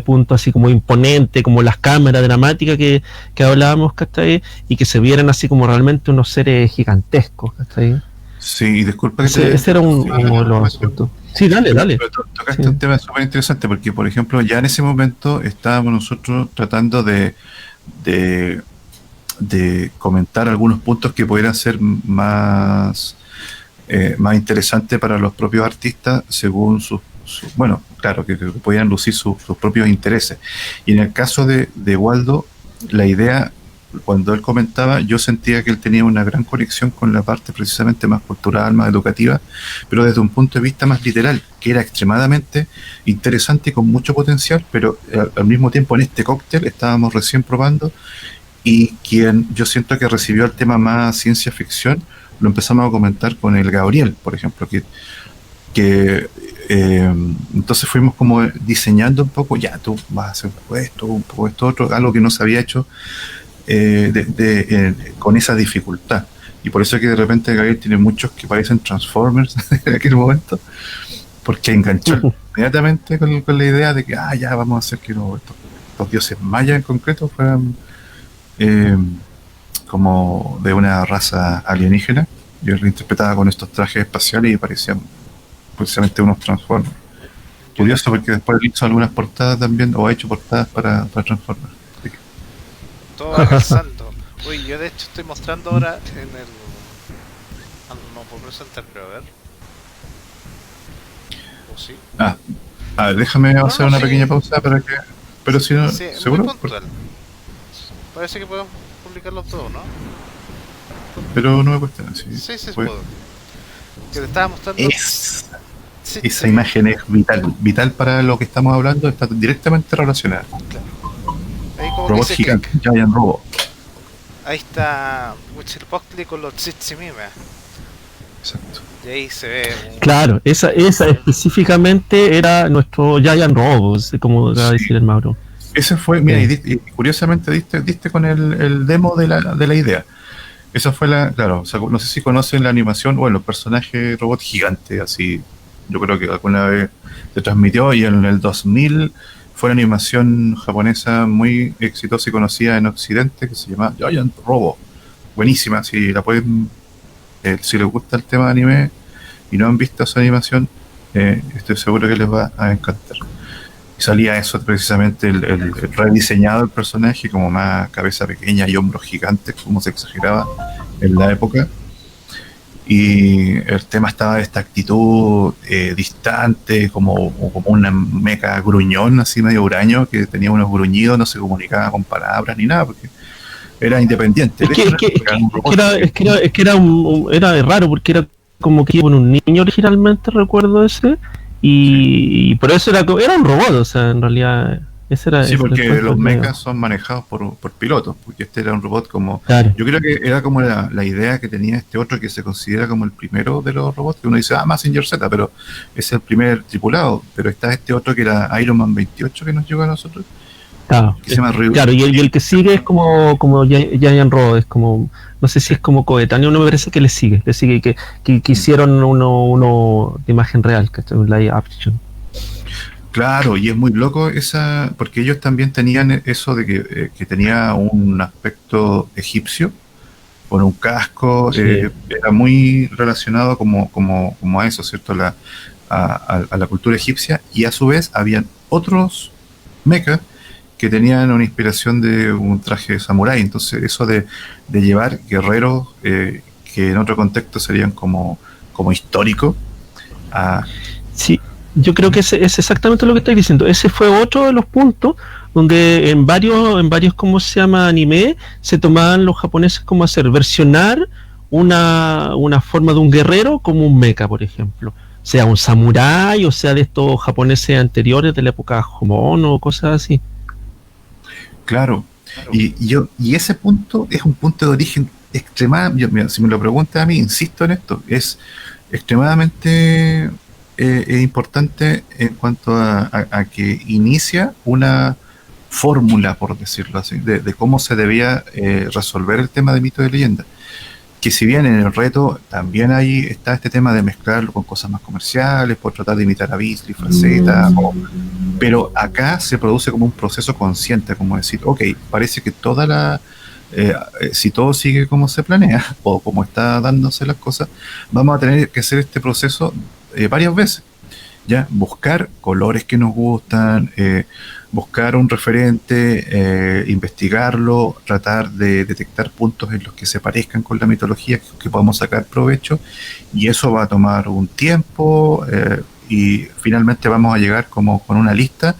punto así como imponente, como las cámaras dramáticas que hablábamos, ¿cachai? Y que se vieran así como realmente unos seres gigantescos, ¿cachai? Sí, y disculpa que Ese era uno de los asuntos. Sí, dale. Pero tocaste Sí. un tema súper interesante porque, por ejemplo, ya en ese momento estábamos nosotros tratando de comentar algunos puntos que pudieran ser más interesantes para los propios artistas según bueno, claro, que podían lucir sus propios intereses. Y en el caso de Waldo, la idea, cuando él comentaba, yo sentía que él tenía una gran conexión con la parte precisamente más cultural, más educativa, pero desde un punto de vista más literal, que era extremadamente interesante y con mucho potencial, pero al mismo tiempo en este cóctel estábamos recién probando y quien yo siento que recibió el tema más ciencia ficción, lo empezamos a comentar con el Gabriel, por ejemplo, que entonces fuimos como diseñando un poco, ya tú vas a hacer un poco esto otro, algo que no se había hecho con esa dificultad. Y por eso es que de repente Gabriel tiene muchos que parecen Transformers en aquel momento, porque enganchó inmediatamente con la idea de que ya vamos a hacer que estos dioses mayas en concreto fueran como de una raza alienígena. Yo lo interpretaba con estos trajes espaciales y parecían precisamente unos Transformers. Curioso porque después hizo algunas portadas también, o ha hecho portadas para Transformers. Todo va calzando. Uy, yo de hecho estoy mostrando ahora en el... no puedo presentar, pero a ver. ¿O sí? A ver, déjame No, hacer no, una sí. pequeña pausa para que... Pero si no, Sí, ¿seguro? muy puntual. Parece que podemos publicarlos todos, ¿no? Pero no me cuestiona. Sí, Sí, puede. puedo. Que te estaba mostrando... Sí, Esa imagen es vital para lo que estamos hablando, está directamente relacionada. Ahí como Robot que dice gigante, Giant Robot. ahí está Huitzilopochtli con los Tzitzimime. Exacto. Y ahí se ve Claro, esa específicamente era nuestro Giant Robots, como acaba de decir el Mauro. Ese fue, mira, Sí. y curiosamente diste con el demo de la idea. Esa fue claro, o sea, no sé si conocen la animación, bueno, el personaje robot gigante, así, yo creo que alguna vez se transmitió y en el 2000 fue una animación japonesa muy exitosa y conocida en Occidente que se llama Giant Robot. Buenísima, si la pueden, si les gusta el tema de anime y no han visto esa animación, estoy seguro que les va a encantar. Y salía eso precisamente, el rediseñado del personaje como más cabeza pequeña y hombros gigantes, como se exageraba en la época. Y el tema estaba de esta actitud distante, como una meca gruñón, así medio huraño, que tenía unos gruñidos, no se comunicaba con palabras ni nada, porque era independiente. Era raro porque era como que iba con un niño originalmente, recuerdo ese, y por eso era un robot, o sea, en realidad ese era. Sí, ese porque era el los medio. mechas son manejados por pilotos, porque este era un robot como... Claro. Yo creo que era como la idea que tenía este otro que se considera como el primero de los robots, que uno dice, Mazinger Z, pero es el primer tripulado, pero está este otro que era Iron Man 28 que nos llegó a nosotros, Claro, que se llama Ryu. claro, y el que sigue es como Giant Robot, es como, no sé si es como coetáneo, no me parece que le sigue que hicieron uno de imagen real, que es un live action. Claro, y es muy loco porque ellos también tenían eso de que tenía un aspecto egipcio, con un casco, Sí. era muy relacionado como a eso, ¿cierto? A la cultura egipcia, y a su vez habían otros mechas que tenían una inspiración de un traje de samurái. Entonces eso de llevar guerreros que en otro contexto serían como históricos a... Sí, yo creo que es exactamente lo que estáis diciendo. Ese fue otro de los puntos donde en varios, ¿cómo se llama? Anime, se tomaban los japoneses como hacer, versionar una forma de un guerrero como un mecha, por ejemplo. Sea un samurái o sea de estos japoneses anteriores de la época Homon o cosas así. Claro. Y ese punto es un punto de origen extremadamente, mira, si me lo preguntas a mí, insisto en esto, es extremadamente importante en cuanto a que inicia una fórmula, por decirlo así, de cómo se debía resolver el tema de mito y leyenda. Que si bien en el reto también ahí está este tema de mezclarlo con cosas más comerciales, por tratar de imitar a Beasley, Fraceta, pero acá se produce como un proceso consciente, como decir, ok, parece que toda la... si todo sigue como se planea, o como está dándose las cosas, vamos a tener que hacer este proceso varias veces. ¿Ya? Buscar colores que nos gustan, buscar un referente, investigarlo, tratar de detectar puntos en los que se parezcan con la mitología que podamos sacar provecho, y eso va a tomar un tiempo y finalmente vamos a llegar como con una lista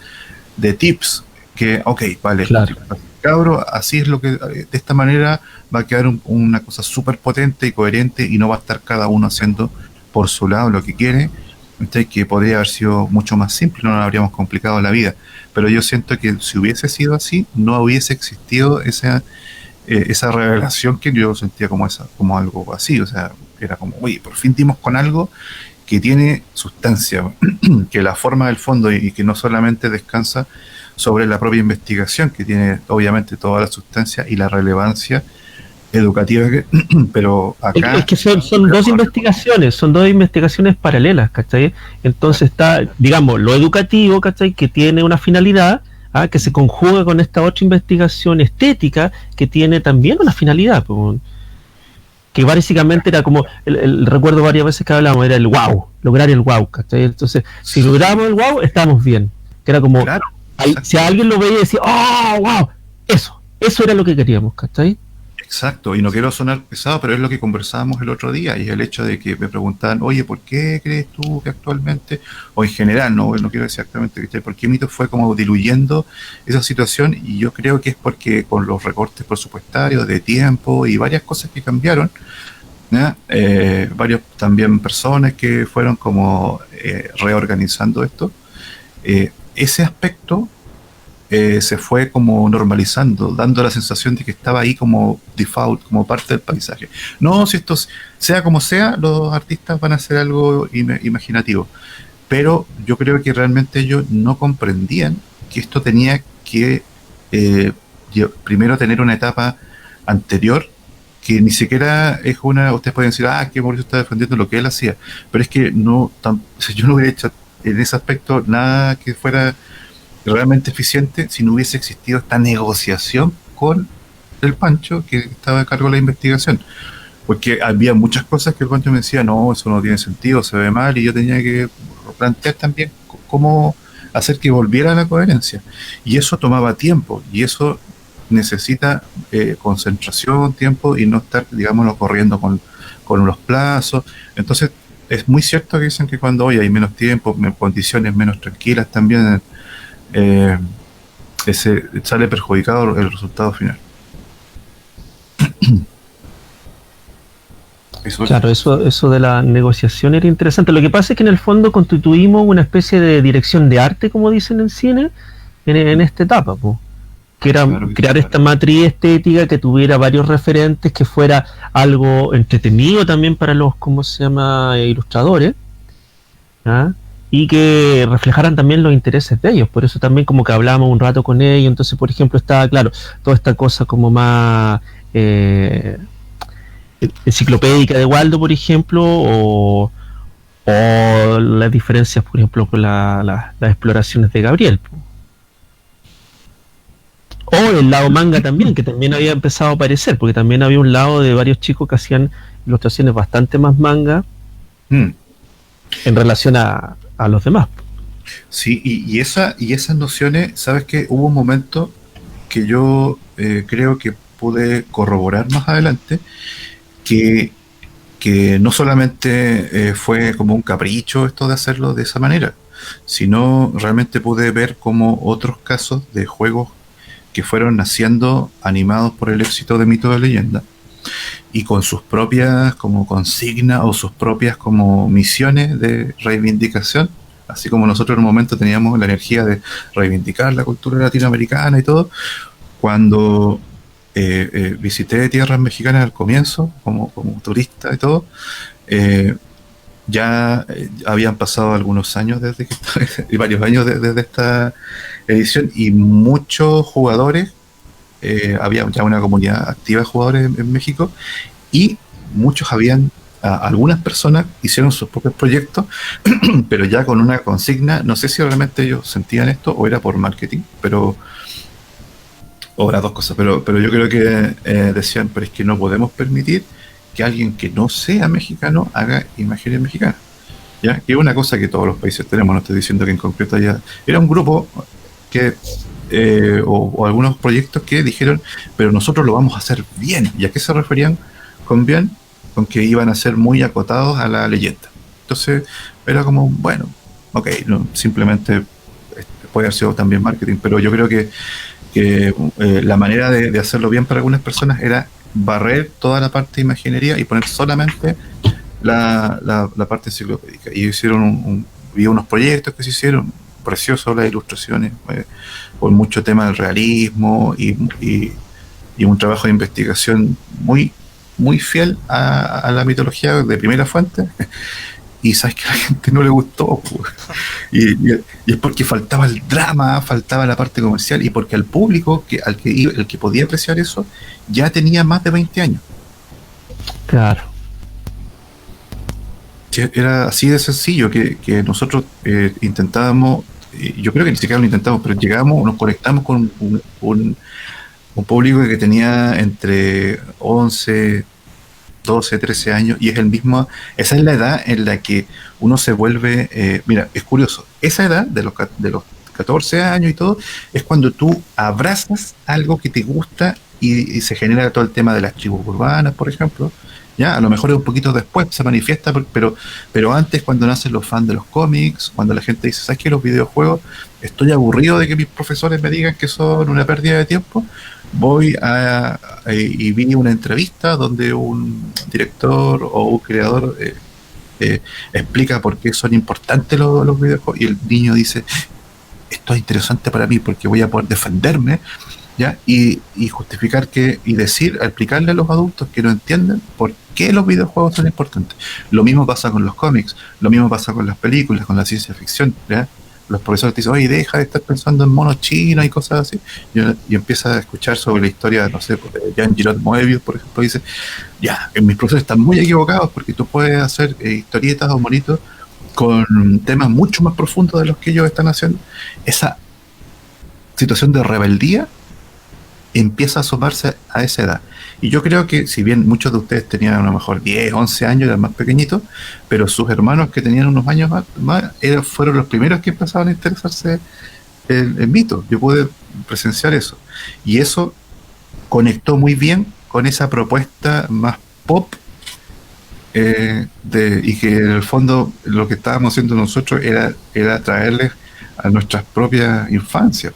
de tips que, ok, vale, Claro. cabro, así es lo que, de esta manera va a quedar una cosa súper potente y coherente y no va a estar cada uno haciendo por su lado lo que quiere, que podría haber sido mucho más simple, no nos habríamos complicado la vida. Pero yo siento que si hubiese sido así, no hubiese existido esa revelación que yo sentía como algo así. O sea, era como, oye, por fin dimos con algo que tiene sustancia, que la forma del fondo y que no solamente descansa sobre la propia investigación, que tiene obviamente toda la sustancia y la relevancia educativa, pero acá... Es que son dos investigaciones paralelas, ¿cachai? Entonces está, digamos, lo educativo, ¿cachai? Que tiene una finalidad, que se conjuga con esta otra investigación estética que tiene también una finalidad, pues, que básicamente era como, recuerdo varias veces que hablábamos, era el wow, lograr el wow, ¿cachai? Entonces, si logramos el wow, estamos bien. Que era como, Claro, si alguien lo veía y decía, oh, wow, eso era lo que queríamos, ¿cachai? exacto, y no quiero sonar pesado, pero es lo que conversábamos el otro día, y el hecho de que me preguntaban, oye, ¿por qué crees tú que actualmente, o en general, no quiero decir exactamente, ¿viste? ¿Por qué Mito fue como diluyendo esa situación? Y yo creo que es porque con los recortes presupuestarios de tiempo y varias cosas que cambiaron, ¿ya? Varios también personas que fueron como reorganizando esto, ese aspecto se fue como normalizando, dando la sensación de que estaba ahí como default, como parte del paisaje. No, si esto sea como sea, los artistas van a hacer algo imaginativo, pero yo creo que realmente ellos no comprendían que esto tenía que primero tener una etapa anterior, que ni siquiera es ustedes pueden decir, que Mauricio está defendiendo lo que él hacía, pero es que yo no hubiera hecho en ese aspecto nada que fuera realmente eficiente si no hubiese existido esta negociación con el Pancho que estaba a cargo de la investigación, porque había muchas cosas que el Pancho me decía, no, eso no tiene sentido, se ve mal, y yo tenía que plantear también cómo hacer que volviera a la coherencia, y eso tomaba tiempo, y eso necesita concentración, tiempo, y no estar, digámoslo, corriendo con los plazos. Entonces es muy cierto que dicen que cuando hoy hay menos tiempo, condiciones menos tranquilas también, sale perjudicado el resultado final. Claro, eso de la negociación era interesante. Lo que pasa es que en el fondo constituimos una especie de dirección de arte, como dicen en cine, en esta etapa, po, que era crear esta matriz estética que tuviera varios referentes, que fuera algo entretenido también para los, ¿cómo se llama?, ilustradores, ¿ah? Y que reflejaran también los intereses de ellos. Por eso también como que hablábamos un rato con ellos. Entonces, por ejemplo, estaba, claro, toda esta cosa como más enciclopédica de Waldo, por ejemplo, o las diferencias, por ejemplo, con las exploraciones de Gabriel. O el lado manga también, que también había empezado a aparecer, porque también había un lado de varios chicos que hacían ilustraciones bastante más manga en relación a los demás. Sí, y esas nociones, ¿sabes qué? Hubo un momento que yo creo que pude corroborar más adelante, que no solamente fue como un capricho esto de hacerlo de esa manera, sino realmente pude ver como otros casos de juegos que fueron naciendo animados por el éxito de Mito de Leyenda, y con sus propias como consignas o sus propias como misiones de reivindicación, así como nosotros en un momento teníamos la energía de reivindicar la cultura latinoamericana y todo. Cuando visité tierras mexicanas al comienzo, como turista y todo, ya habían pasado algunos años desde que y varios años desde esta edición, y muchos jugadores, había ya una comunidad activa de jugadores en México, y algunas personas hicieron sus propios proyectos, pero ya con una consigna. No sé si realmente ellos sentían esto o era por marketing, o las dos cosas, pero yo creo que decían, pero es que no podemos permitir que alguien que no sea mexicano haga imágenes mexicanas, ¿ya? Que es una cosa que todos los países tenemos, no estoy diciendo que en concreto ya era un grupo que o algunos proyectos que dijeron, pero nosotros lo vamos a hacer bien. ¿Y a qué se referían con bien? Con que iban a ser muy acotados a la leyenda. Entonces era como, bueno, ok, no, simplemente puede haber sido también marketing, pero yo creo que la manera de hacerlo bien para algunas personas era barrer toda la parte de imaginería y poner solamente la parte enciclopédica. Y hicieron vi unos proyectos que se hicieron preciosos, las ilustraciones, con mucho tema del realismo y un trabajo de investigación muy, muy fiel a la mitología de primera fuente. Y sabes que a la gente no le gustó, y es porque faltaba el drama, faltaba la parte comercial, y porque al público el que podía apreciar eso ya tenía más de 20 años. Claro. Era así de sencillo que nosotros intentábamos, yo creo que ni siquiera lo intentamos, pero llegamos, nos conectamos con un público que tenía entre 11, 12, 13 años, y esa es la edad en la que uno se vuelve, mira, es curioso, esa edad de los 14 años y todo, es cuando tú abrazas algo que te gusta y se genera todo el tema de las tribus urbanas, por ejemplo. Ya, a lo mejor es un poquito después, se manifiesta, pero antes, cuando nacen los fans de los cómics, cuando la gente dice, ¿sabes qué? Los videojuegos, estoy aburrido de que mis profesores me digan que son una pérdida de tiempo. Voy y vi una entrevista donde un director o un creador explica por qué son importantes los videojuegos, y el niño dice, esto es interesante para mí porque voy a poder defenderme, ¿ya? Y justificar explicarle a los adultos que no entienden por qué los videojuegos son importantes. Lo mismo pasa con los cómics, lo mismo pasa con las películas, con la ciencia ficción, ¿ya? Los profesores te dicen, oye, deja de estar pensando en monos chinos y cosas así, y empieza a escuchar sobre la historia, no sé, de Jean-Giraud Moebius, por ejemplo, y dice, ya, mis profesores están muy equivocados, porque tú puedes hacer historietas o monitos con temas mucho más profundos de los que ellos están haciendo. Esa situación de rebeldía empieza a asomarse a esa edad. Y yo creo que, si bien muchos de ustedes tenían a lo mejor 10, 11 años, eran más pequeñitos, pero sus hermanos que tenían unos años más fueron los primeros que empezaban a interesarse en mitos. Yo pude presenciar eso. Y eso conectó muy bien con esa propuesta más pop, y que en el fondo lo que estábamos haciendo nosotros era traerles a nuestras propias infancias.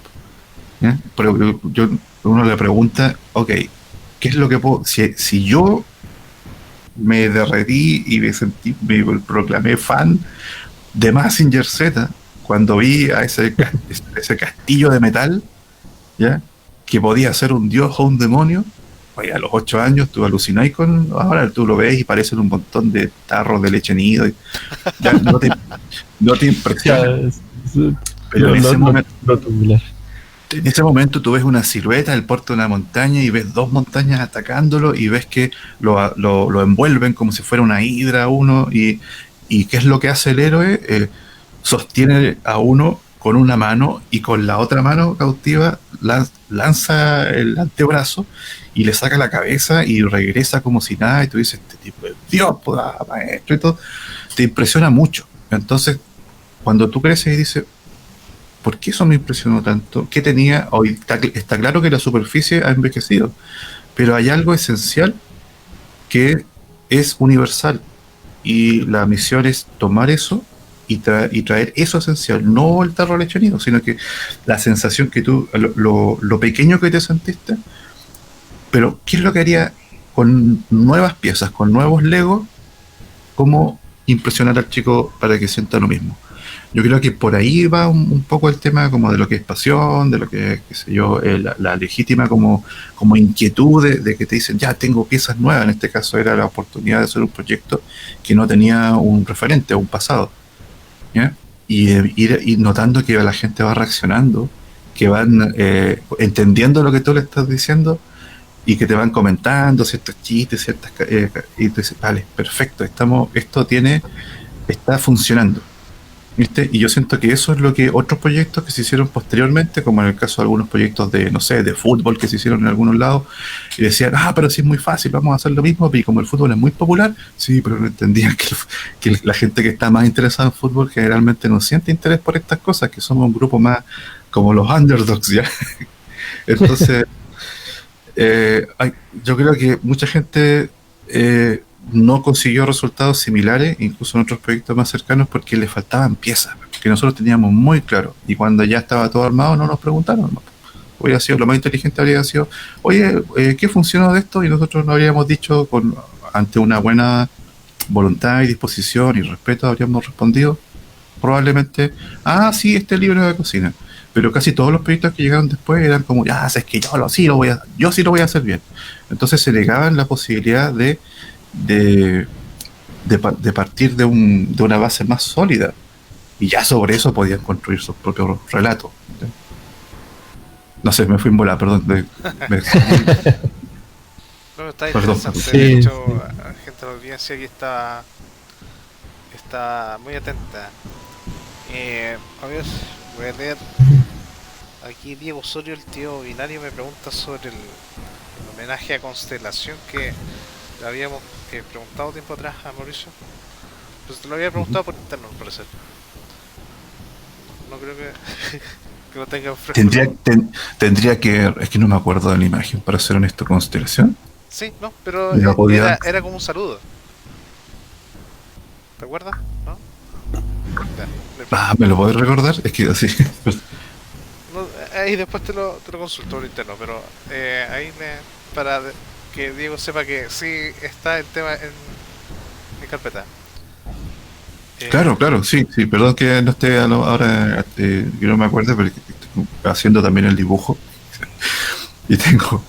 ¿Ya? Pero uno le pregunta, ok, ¿qué es lo que puedo? Si yo me derretí y me proclamé fan de Mazinger Z cuando vi a ese castillo de metal, ¿ya? Que podía ser un dios o un demonio, oye, a los 8 años tú alucináis ahora tú lo ves y parecen un montón de tarros de leche nido, ya no te impresiona. Pero en ese momento tú ves una silueta del puerto de una montaña y ves dos montañas atacándolo, y ves que lo envuelven como si fuera una hidra uno, y ¿qué es lo que hace el héroe? Sostiene a uno con una mano, y con la otra mano cautiva lanza el antebrazo y le saca la cabeza y regresa como si nada, y tú dices, este tipo es Dios, maestro, y todo. Te impresiona mucho. Entonces, cuando tú creces y dices, ¿por qué eso me impresionó tanto? ¿Qué tenía? Hoy está claro que la superficie ha envejecido, pero hay algo esencial que es universal, y la misión es tomar eso y traer eso esencial, no el tarro lechonido, sino que la sensación que tú, lo pequeño que te sentiste. Pero ¿qué es lo que haría con nuevas piezas, con nuevos Legos, cómo impresionar al chico para que sienta lo mismo. Yo creo que por ahí va un poco el tema como de lo que es pasión, de lo que, qué sé yo, la legítima como inquietud de que te dicen, ya tengo piezas nuevas. En este caso era la oportunidad de hacer un proyecto que no tenía un referente, un pasado, ¿ya? Y ir notando que la gente va reaccionando, que van entendiendo lo que tú le estás diciendo y que te van comentando ciertos chistes, y tú dices, vale, perfecto, está funcionando. ¿Viste? Y yo siento que eso es lo que otros proyectos que se hicieron posteriormente, como en el caso de algunos proyectos de, no sé, de fútbol que se hicieron en algunos lados, y decían, pero sí es muy fácil, vamos a hacer lo mismo, y como el fútbol es muy popular, sí, pero no entendían que la gente que está más interesada en fútbol generalmente no siente interés por estas cosas, que somos un grupo más como los underdogs, ¿ya? Entonces, yo creo que mucha gente no consiguió resultados similares, incluso en otros proyectos más cercanos, porque le faltaban piezas, que nosotros teníamos muy claro. Y cuando ya estaba todo armado, no nos preguntaron. ¿No? Hubiera sido lo más inteligente, habría sido, oye, ¿qué funcionó de esto? Y nosotros no habríamos dicho, ante una buena voluntad y disposición y respeto, habríamos respondido probablemente, sí, este libro de cocina. Pero casi todos los proyectos que llegaron después eran como, es que yo sí lo voy a hacer bien. Entonces se negaban la posibilidad de partir de una base más sólida, y ya sobre eso podían construir sus propios relatos. No sé, me fui en bola, perdón. No, está Perdón. interesante. Sí, De hecho, sí. la gente de la audiencia aquí está muy atenta. A ver, voy a leer. Aquí Diego Osorio, el tío binario, me pregunta sobre el homenaje a Constelación que le habíamos preguntado tiempo atrás a Mauricio. Pues te lo había preguntado por interno, al parecer. No creo que lo tenga fresco. Tendría que, es que no me acuerdo de la imagen, para ser honesto. Constelación. Sí, no, pero No podía. era como un saludo. ¿Te acuerdas? ¿No? Ya, ¿Me lo podés recordar? Es que así. no, ahí después te lo consulto por interno, pero para que Diego sepa que sí está el tema en carpeta. Claro, sí, perdón que no esté ahora, que no me acuerde, pero que estoy haciendo también el dibujo y tengo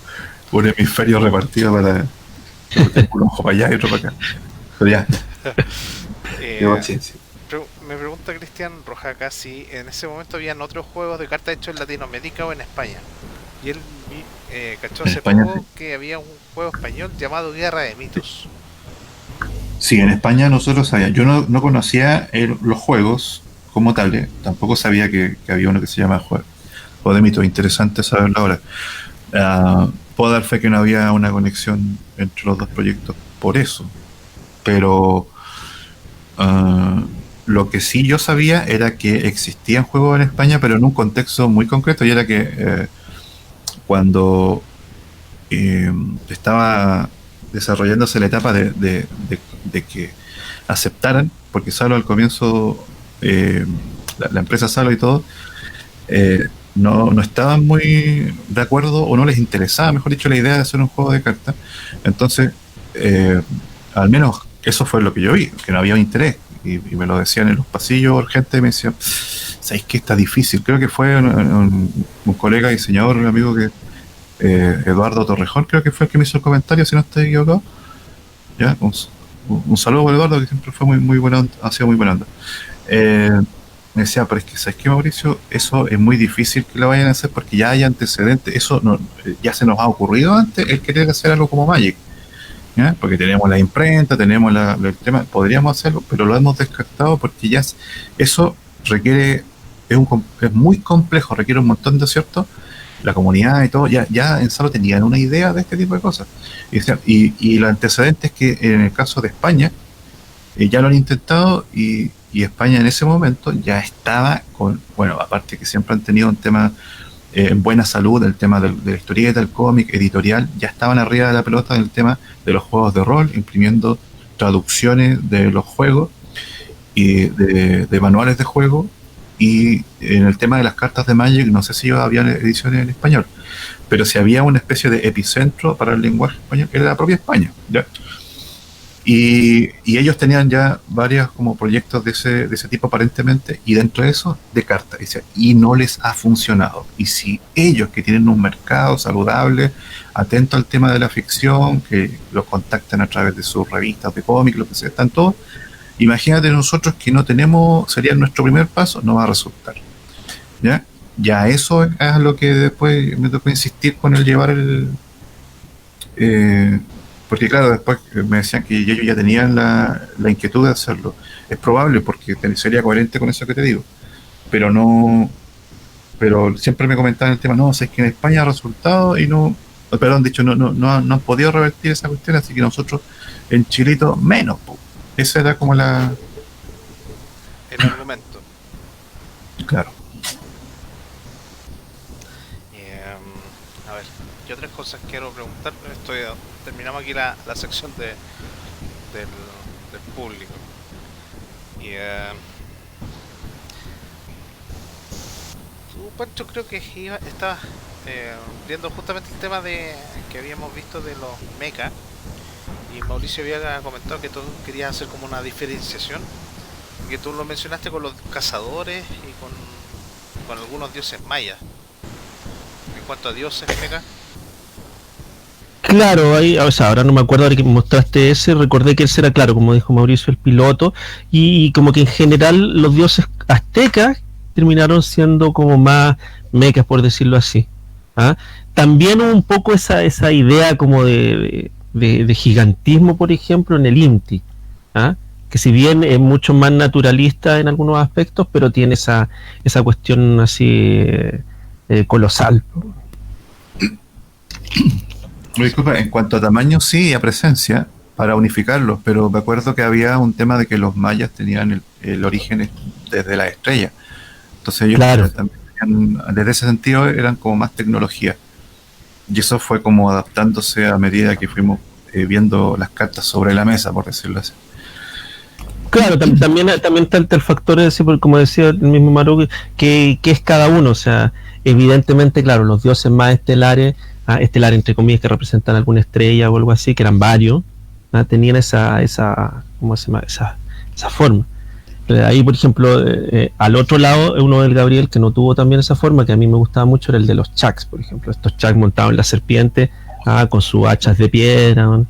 un hemisferio repartido para un ojo para allá y otro para acá. Pero ya, sí. Me pregunta Cristian Roja acá si en ese momento habían otros juegos de cartas hechos en Latinoamérica o en España. Y él cachó hace España, poco que había un juego español llamado Guerra de Mitos. sí, en España nosotros sabíamos. Yo no conocía los juegos como tales, tampoco sabía que había uno que se llama Juego de Mitos. Interesante saberlo ahora. Puedo dar fe que no había una conexión entre los dos proyectos por eso, pero lo que sí yo sabía era que existían juegos en España, pero en un contexto muy concreto, y era que cuando estaba desarrollándose la etapa de que aceptaran, porque Salo al comienzo, la empresa Salo y todo, no estaban muy de acuerdo, o no les interesaba, mejor dicho, la idea de hacer un juego de cartas. Entonces, al menos eso fue lo que yo vi, que no había interés, y me lo decían en los pasillos, gente me decía, ¿sabéis que está difícil? Creo que fue un colega diseñador, un amigo que Eduardo Torrejón, creo que fue el que me hizo el comentario, si no estoy equivocado. ¿Ya? Un saludo por Eduardo, que siempre fue muy buena onda, ha sido muy buena onda. Me decía, pero es que, ¿sabes qué, Mauricio? Eso es muy difícil que lo vayan a hacer porque ya hay antecedentes. Eso ya se nos ha ocurrido antes, el querer hacer algo como Magic, ¿ya? Porque tenemos la imprenta, tenemos el tema, podríamos hacerlo, pero lo hemos descartado porque ya eso requiere, es muy complejo, requiere un montón de aciertos. La comunidad y todo, ya en Salo tenían una idea de este tipo de cosas. Y los antecedentes que en el caso de España, ya lo han intentado, y España en ese momento ya estaba con, bueno, aparte que siempre han tenido un tema en buena salud, el tema de la historieta, el cómic, editorial, ya estaban arriba de la pelota en el tema de los juegos de rol, imprimiendo traducciones de los juegos y de manuales de juego y en el tema de las cartas de Magic, no sé si había ediciones en español, pero si había una especie de epicentro para el lenguaje español, era la propia España, ¿ya? Y ellos tenían ya varios como proyectos de ese tipo aparentemente, y dentro de eso, de cartas, y no les ha funcionado. Y si ellos, que tienen un mercado saludable, atento al tema de la ficción, que los contactan a través de sus revistas de cómics, lo que sea, están todos, imagínate nosotros que no tenemos, sería nuestro primer paso, no va a resultar. Ya eso es lo que después me tocó insistir con el llevar porque claro, después me decían que ellos ya tenían la inquietud de hacerlo. Es probable porque sería coherente con eso que te digo, pero no, pero siempre me comentaban el tema, no, o sea, es que en España ha resultado y no, perdón, dicho, no han podido revertir esa cuestión, así que nosotros en Chilito menos, po. Esa era como el argumento. Claro. A ver, ¿qué otras cosas quiero preguntar? Terminamos aquí la sección del público. Y tú, Pancho, creo que estabas viendo justamente el tema que habíamos visto de los mechas, y Mauricio había comentado que tú querías hacer como una diferenciación, que tú lo mencionaste con los cazadores y con algunos dioses mayas. En cuanto a dioses mecha, Claro, ahí, o sea, ahora no me acuerdo, ahora que mostraste ese, recordé que ese era, claro, como dijo Mauricio, el piloto, y como que en general los dioses aztecas terminaron siendo como más mecas, por decirlo así. ¿Ah? También hubo un poco esa idea como de gigantismo, por ejemplo, en el Inti, ¿ah? Que si bien es mucho más naturalista en algunos aspectos, pero tiene esa cuestión así colosal. Disculpa, en cuanto a tamaño, sí, y a presencia, para unificarlos, pero me acuerdo que había un tema de que los mayas tenían el origen desde la estrella. Entonces ellos Claro. también tenían, desde ese sentido, eran como más tecnología. Y eso fue como adaptándose a medida que fuimos viendo las cartas sobre la mesa, por decirlo así. Claro, también está el factor ese, como decía el mismo Maru, que es cada uno. O sea, evidentemente, claro, los dioses más estelares, estelares entre comillas, que representan alguna estrella o algo así, que eran varios, tenían ¿cómo se llama? Esa forma. Ahí, por ejemplo, al otro lado, uno del Gabriel que no tuvo también esa forma, que a mí me gustaba mucho, era el de los Chucks, por ejemplo. Estos Chucks montados en la serpiente, con sus hachas de piedra, ¿no?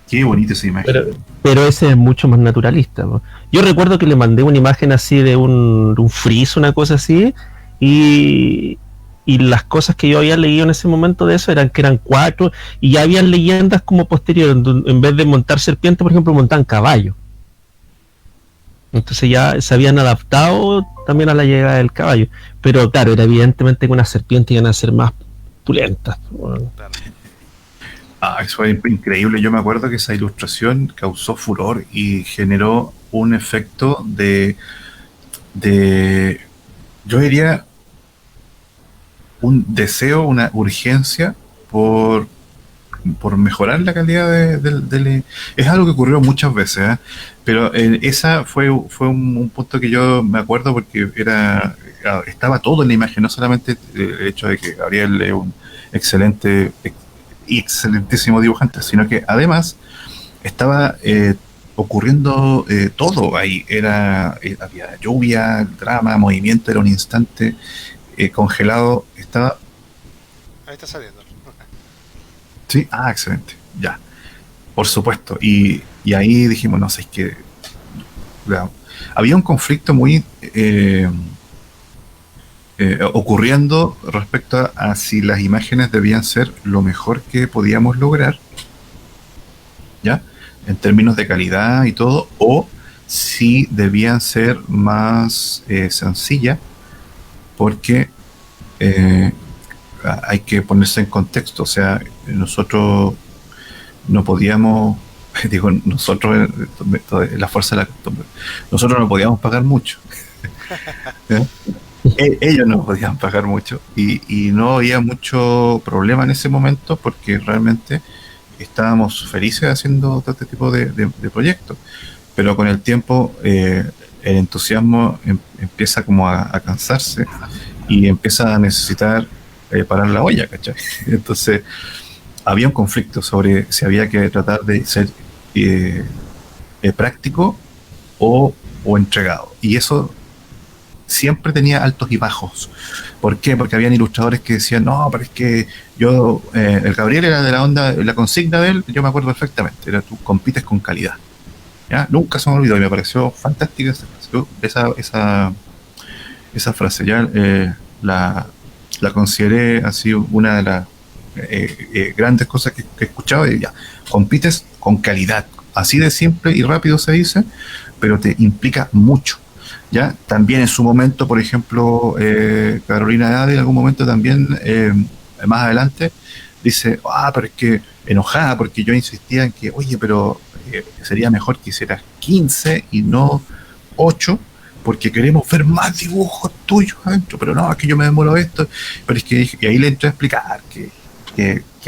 Qué bonita esa imagen. Pero ese es mucho más naturalista, ¿no? Yo recuerdo que le mandé una imagen así de un frizz, una cosa así, y las cosas que yo había leído en ese momento de eso eran que eran 4, y ya habían leyendas como posteriores, en vez de montar serpiente, por ejemplo, montaban caballo. Entonces ya se habían adaptado también a la llegada del caballo. Pero claro, era evidentemente que unas serpientes iban a ser más pulentas. claro. Eso fue increíble. Yo me acuerdo que esa ilustración causó furor y generó un efecto yo diría, un deseo, una urgencia por mejorar la calidad es algo que ocurrió muchas veces, ¿eh? Pero esa fue un punto que yo me acuerdo porque estaba todo en la imagen, no solamente el hecho de que Gabriel es un excelentísimo dibujante, sino que además estaba ocurriendo todo ahí. Había lluvia, drama, movimiento, era un instante congelado. Estaba. Ahí está saliendo. Sí, excelente, ya, por supuesto. Y ahí dijimos, no sé, es que había un conflicto muy ocurriendo respecto a si las imágenes debían ser lo mejor que podíamos lograr, ¿ya? En términos de calidad y todo, o si debían ser más sencillas, porque hay que ponerse en contexto. O sea, nosotros no podíamos, digo, nosotros, la fuerza de la costumbre, nosotros no podíamos pagar mucho. Ellos no podían pagar mucho y no había mucho problema en ese momento porque realmente estábamos felices haciendo todo este tipo de proyectos, pero con el tiempo el entusiasmo empieza como a cansarse y empieza a necesitar parar la olla, ¿cachai? Entonces había un conflicto sobre si había que tratar de ser práctico o entregado. Y eso siempre tenía altos y bajos. ¿Por qué? Porque habían ilustradores que decían, no, pero es que yo, el Gabriel era de la onda, la consigna de él, yo me acuerdo perfectamente, era tú compites con calidad. ¿Ya? Nunca se me olvidó y me pareció fantástica esa frase. Ya la consideré así una de las grandes cosas que he escuchado. Y ya, compites con calidad. Así de simple y rápido se dice, pero te implica mucho. ¿Ya? También en su momento, por ejemplo, Carolina Dade en algún momento también, más adelante, dice, pero es que enojada porque yo insistía en que, oye, pero sería mejor que hicieras 15 y no 8 porque queremos ver más dibujos tuyos adentro, pero no, es que yo me demoro esto, pero es que, y ahí le entré a explicar que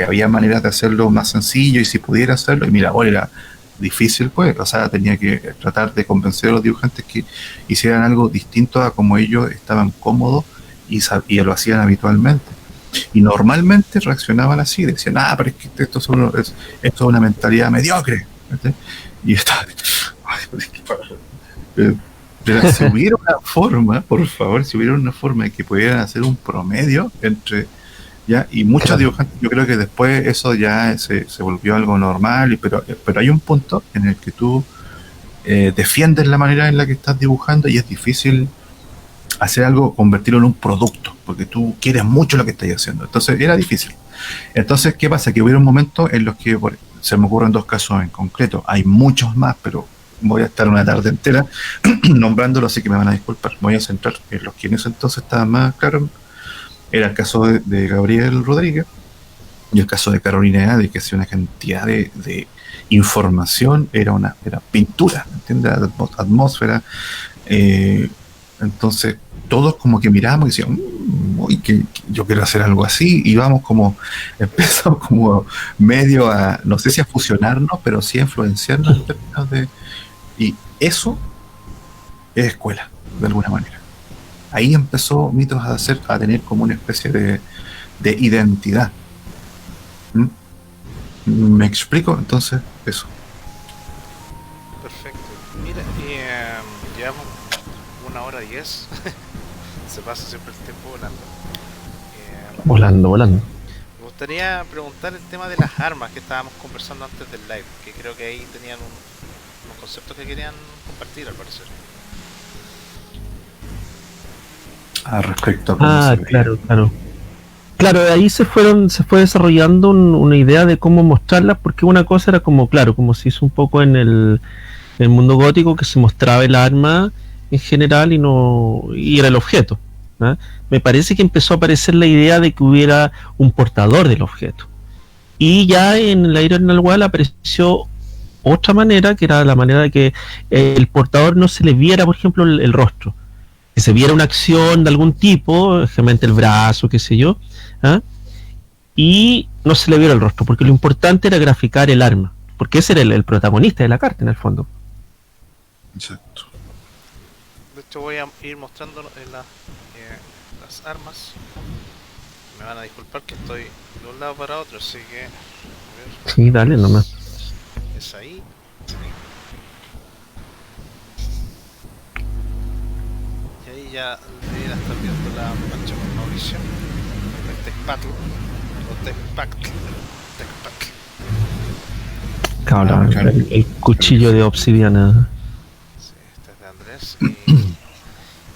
había maneras de hacerlo más sencillo y si pudiera hacerlo, y mira, ahora era difícil, pues, o sea, tenía que tratar de convencer a los dibujantes que hicieran algo distinto a como ellos estaban cómodos y lo hacían habitualmente. Y normalmente reaccionaban así, decían, pero es que esto es una mentalidad mediocre. ¿Sí? Y está, pero si hubiera una forma, por favor, si hubiera una forma de que pudieran hacer un promedio entre, ¿ya? Y muchos dibujantes, yo creo que después eso ya se volvió algo normal, pero hay un punto en el que tú defiendes la manera en la que estás dibujando y es difícil hacer algo, convertirlo en un producto, porque tú quieres mucho lo que estás haciendo. Entonces era difícil. Entonces, ¿qué pasa? Que hubieron momentos en los que se me ocurren dos casos en concreto. Hay muchos más, pero voy a estar una tarde entera nombrándolos, así que me van a disculpar. Me voy a centrar en los que en ese entonces estaban más claros. Era el caso de Gabriel Rodríguez y el caso de Carolina Dade, que hacía una cantidad de información, era pintura, ¿entiendes? Atmósfera. Entonces todos como que mirábamos y decíamos, uy, que yo quiero hacer algo así, y empezamos como medio a, no sé si a fusionarnos, pero sí a influenciarnos en términos y eso es escuela, de alguna manera. Ahí empezó Mitos a tener como una especie de identidad. ¿Me explico? Entonces, eso. Perfecto. Mira, llevamos 1:10. Se pasa siempre el tiempo volando. Volando. Me gustaría preguntar el tema de las armas que estábamos conversando antes del live, que creo que ahí tenían unos conceptos que querían compartir, al parecer. Respecto a cómo se veía. Claro, ahí se fue desarrollando una idea de cómo mostrarlas, porque una cosa era como se hizo un poco en el mundo gótico, que se mostraba el arma en general y era el objeto. ¿no? Me parece que empezó a aparecer la idea de que hubiera un portador del objeto. Y ya en el Iron Wall apareció otra manera, que era la manera de que el portador no se le viera, por ejemplo, el rostro. Que se viera una acción de algún tipo, generalmente el brazo, qué sé yo, y no se le viera el rostro, porque lo importante era graficar el arma, porque ese era el protagonista de la carta en el fondo. Exacto. De hecho voy a ir mostrando las armas. Me van a disculpar que estoy de un lado para otro, así que... Sí, dale nomás. Es ahí. Y ahí ya debería estar viendo la mancha con Mauricio. El Tecpatl. O Tecpatl. Cabrón, el cuchillo de obsidiana. Sí, este es de Andrés.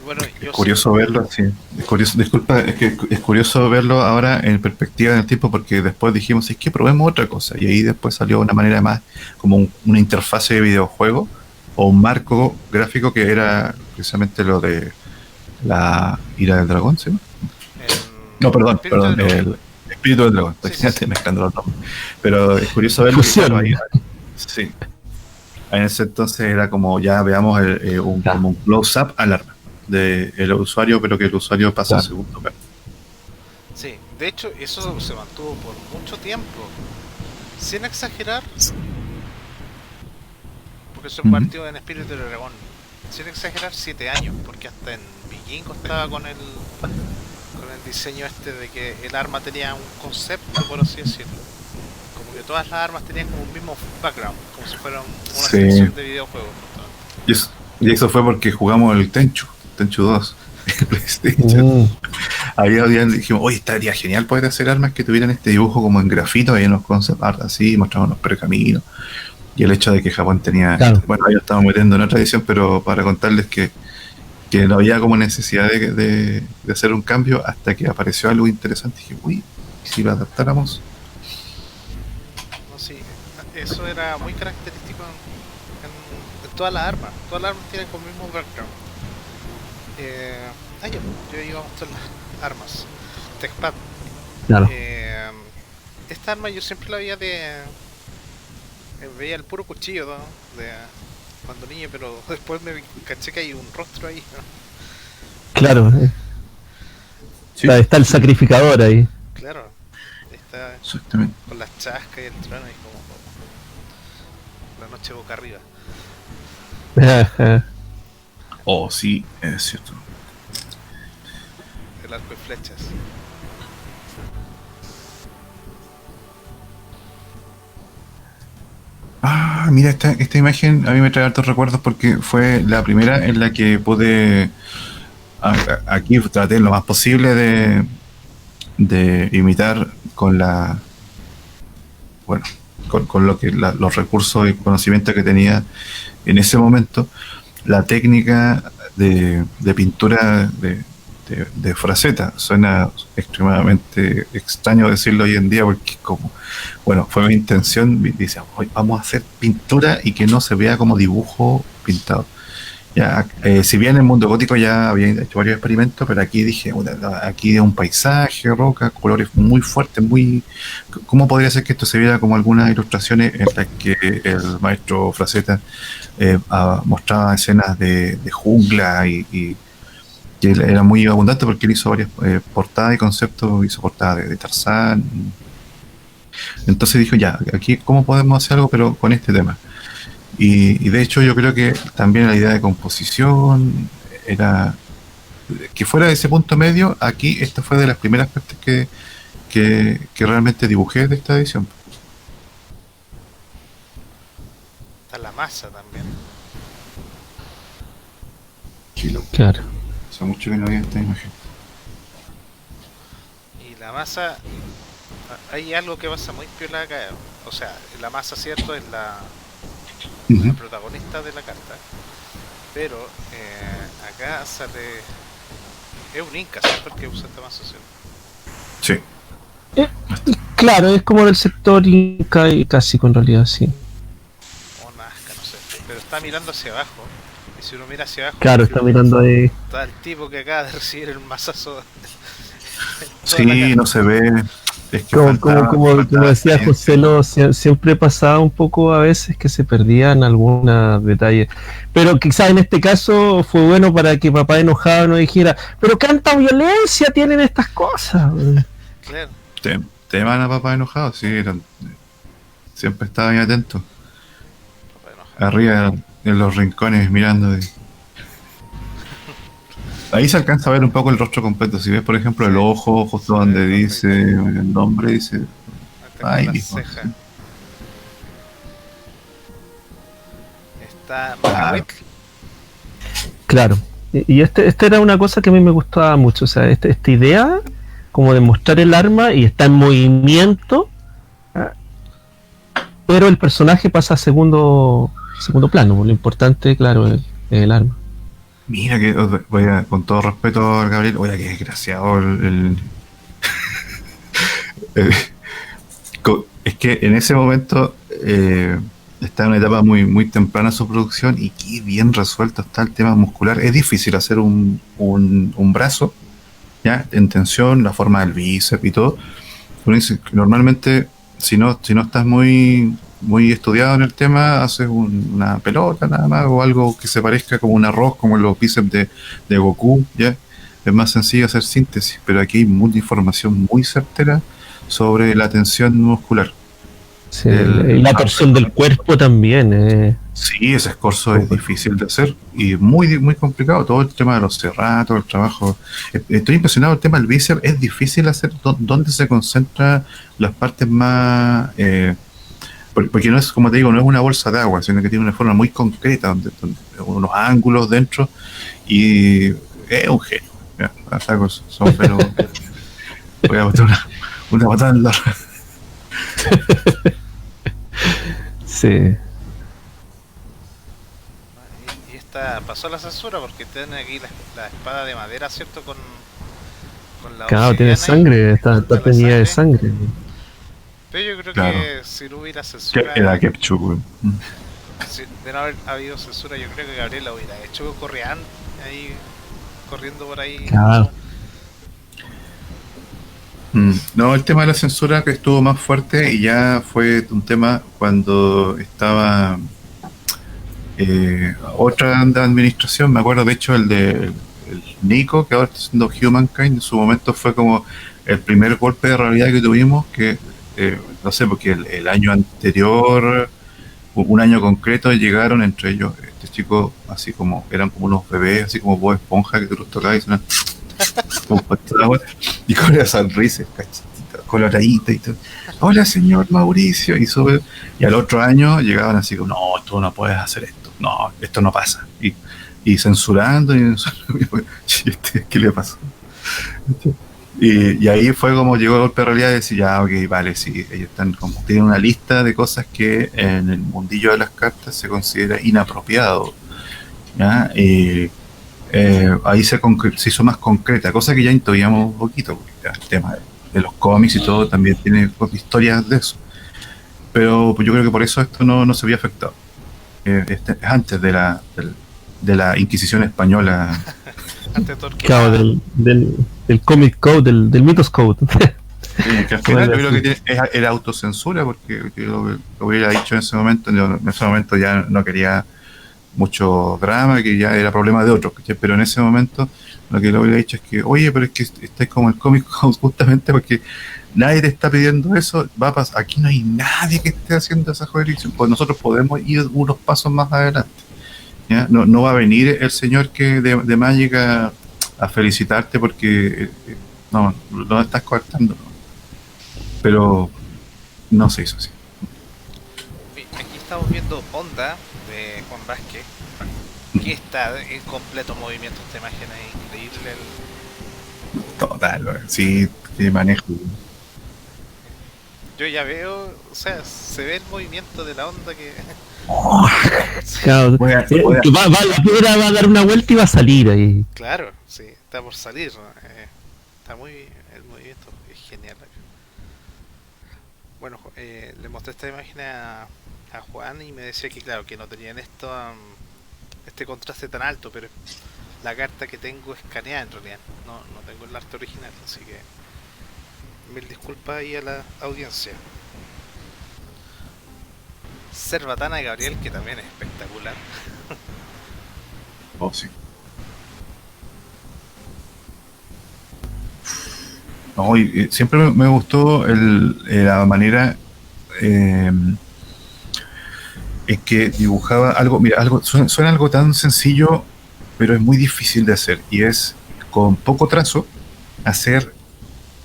Bueno, es curioso verlo, sí. Es curioso, disculpa, es curioso verlo ahora en perspectiva del tiempo, porque después dijimos, es que probemos otra cosa, y ahí después salió una manera más como una interfase de videojuego o un marco gráfico que era precisamente lo de la ira del dragón, ¿sí? No, perdón, el espíritu del dragón, estoy mezclando los nombres, pero es curioso verlo. Claro, ahí, sí. En ese entonces era como ya veamos como un close-up al arma del usuario, pero que el usuario pasa a segundo plano. Sí, de hecho eso se mantuvo por mucho tiempo, sin exagerar, porque se partió en Espíritu del Dragón. sin exagerar, 7 años, porque hasta en Vikingo estaba con el diseño este de que el arma tenía un concepto, por así decirlo. Como que todas las armas tenían como un mismo background, como si fueran una Sí. sección de videojuegos. Y eso fue porque jugamos el Tenchu 2 en PlayStation. Mm, Ahí dijimos, oye, estaría genial poder hacer armas que tuvieran este dibujo como en grafito, ahí en los concept art así, mostraban los pergaminos. Y el hecho de que Japón tenía, Claro. bueno, ahí estamos metiendo en otra edición, pero para contarles que no había como necesidad de hacer un cambio hasta que apareció algo interesante. Dije, uy, ¿y si lo adaptáramos? No, sí, eso era muy característico en todas las armas. Todas las armas tienen como el mismo background. Yo iba a mostrar las armas. Techpad. claro. Esta arma yo siempre la veía veía el puro cuchillo, ¿no? De cuando niño, pero después me caché que hay un rostro ahí, ¿no? Claro. Sí. Está el sacrificador ahí. Claro, está Exactamente. con las chascas y el trueno y como la noche boca arriba. Oh, sí, es cierto. El arco y flechas. Ah, mira, esta imagen a mí me trae hartos recuerdos porque fue la primera en la que pude. Aquí traté lo más posible de imitar con la. Bueno, con lo que los recursos y conocimientos que tenía en ese momento, la técnica de pintura de Frazetta. Suena extremadamente extraño decirlo hoy en día porque como, bueno, fue mi intención, dice, "Hoy vamos a hacer pintura y que no se vea como dibujo pintado". Ya, si bien en el mundo gótico ya había hecho varios experimentos, pero aquí dije, "Bueno, aquí es un paisaje, roca, colores muy fuertes, muy... ¿Cómo podría ser que esto se viera como algunas ilustraciones en las que el maestro Frazetta mostraba escenas de jungla y que él era muy abundante porque él hizo varias portadas y conceptos, hizo portadas de Tarzán. Entonces dijo, ya, aquí cómo podemos hacer algo pero con este tema. Y de hecho yo creo que también la idea de composición era que fuera de ese punto medio. Aquí esta fue de las primeras partes que realmente dibujé de esta edición. Está la masa también. Chilo. Claro. Hace mucho que no había esta imagen. Y la masa, hay algo que pasa muy piola acá. O sea, la masa, cierto, es la protagonista de la carta. Pero acá sale... Es un inca, ¿cierto? El que usa esta masa, ¿cierto? Sí. Claro, es como del sector inca y casi en realidad, sí. O Nazca, no sé. Pero está mirando hacia abajo. Y si uno mira hacia abajo... Claro, está mirando ahí. Está el tipo que acaba de recibir el mazazo. Sí, no se ve. Es que Como faltaba decía experiencia. José, siempre pasaba un poco a veces que se perdían algunos detalles. Pero quizás en este caso fue bueno para que papá enojado no dijera, pero cuánta violencia tienen estas cosas. Claro. Teman a papá enojado, sí, siempre estaba bien atento. Papá enojado. Arriba en los rincones mirando. Ahí se alcanza a ver un poco el rostro completo. Si ves, por ejemplo, el ojo, justo donde dice el nombre, dice. Hasta Ay, con la hijo. ceja. Está Claro. Mahavik. Claro. Y este era una cosa que a mí me gustaba mucho. O sea, esta idea como de mostrar el arma y está en movimiento, pero el personaje pasa a segundo plano. Lo importante, claro, es el arma. Mira que voy a, con todo respeto al Gabriel, oye, qué desgraciado es que en ese momento está en una etapa muy, muy temprana su producción y qué bien resuelto está el tema muscular. Es difícil hacer un brazo, ya, en tensión, la forma del bíceps y todo. Uno dice que normalmente, si no estás muy estudiado en el tema, haces una pelota nada más o algo que se parezca como un arroz, como los bíceps de Goku, ya. Es más sencillo hacer síntesis, pero aquí hay mucha información muy certera sobre la tensión muscular. Sí, y la torsión del cuerpo también Sí, ese escorzo es difícil de hacer y muy complicado. Todo el tema de los serratos, el trabajo. Estoy impresionado. El tema del bíceps es difícil hacer. ¿Dónde se concentran las partes más? Porque no es, como te digo, no es una bolsa de agua, sino que tiene una forma muy concreta, donde unos ángulos dentro y es un genio. Ya, son pero voy a botar una patada en la. Sí. Y esta pasó la censura porque tiene aquí la espada de madera, ¿cierto? Con la Claro, tiene obsidiana ahí, sangre, está con la teñida de sangre. Pero yo creo Claro. que si no hubiera censura, Era Kepchuk, güey. si de no haber habido censura, yo creo que Gabriel la hubiera hecho ahí, corriendo por ahí. Claro. No, el tema de la censura que estuvo más fuerte y ya fue un tema cuando estaba otra administración, me acuerdo de hecho el Nico, que ahora está haciendo Humankind, en su momento fue como el primer golpe de realidad que tuvimos, que no sé, porque el año anterior, un año concreto, llegaron entre ellos, este chico, así como, eran como unos bebés, así como Bob Esponja, que tú los tocabas y sonaban y con la sonrisa, cachetita, coloradita y todo. Hola, señor Mauricio. Y al otro año llegaban así como, no, tú no puedes hacer esto. No, esto no pasa. Y censurando. ¿Qué le pasó? Y ahí fue como llegó el golpe de realidad y decir, ya, ok, vale, sí, ellos están como, tienen una lista de cosas que en el mundillo de las cartas se considera inapropiado. ¿Ya? Ahí se hizo más concreta, cosa que ya intuíamos un poquito, porque ya el tema de los cómics y todo también tiene historias de eso. Pero pues, yo creo que por eso esto no se había afectado. Es antes de la Inquisición española. Antes de Torquemada. Claro, del Comic Code, del Mythos Code. Que al final yo creo que era autocensura, porque yo lo hubiera dicho en ese momento, en ese momento ya no quería mucho drama, que ya era problema de otros, ¿cachai? Pero en ese momento lo que le hubiera dicho es que, oye, pero es que estáis como el Comic House justamente porque nadie te está pidiendo eso, va a pasar, aquí no hay nadie que esté haciendo esa jurisdicción, pues nosotros podemos ir unos pasos más adelante, ¿ya? No va a venir el señor que de Magic a felicitarte porque no estás coartando, ¿no? Pero no se hizo así. Aquí estamos viendo Onda de Juan Vázquez, que está en completo movimiento. Esta imagen es increíble. Total, sí, que manejo. Yo ya veo, o sea, se ve el movimiento de la onda que... Claro, la piedra va a dar una vuelta y va a salir ahí. Claro, sí, está por salir, ¿no? Está el movimiento es genial. Bueno, le mostré esta imagen a Juan y me decía que claro, que no tenían este contraste tan alto, pero la carta que tengo escaneada en realidad, no tengo el arte original, así que mil disculpas ahí a la audiencia. Cerbatana de Gabriel, que también es espectacular. Oh, sí. No, siempre me gustó la manera en que dibujaba algo. Mira, suena algo tan sencillo, pero es muy difícil de hacer. Y es con poco trazo hacer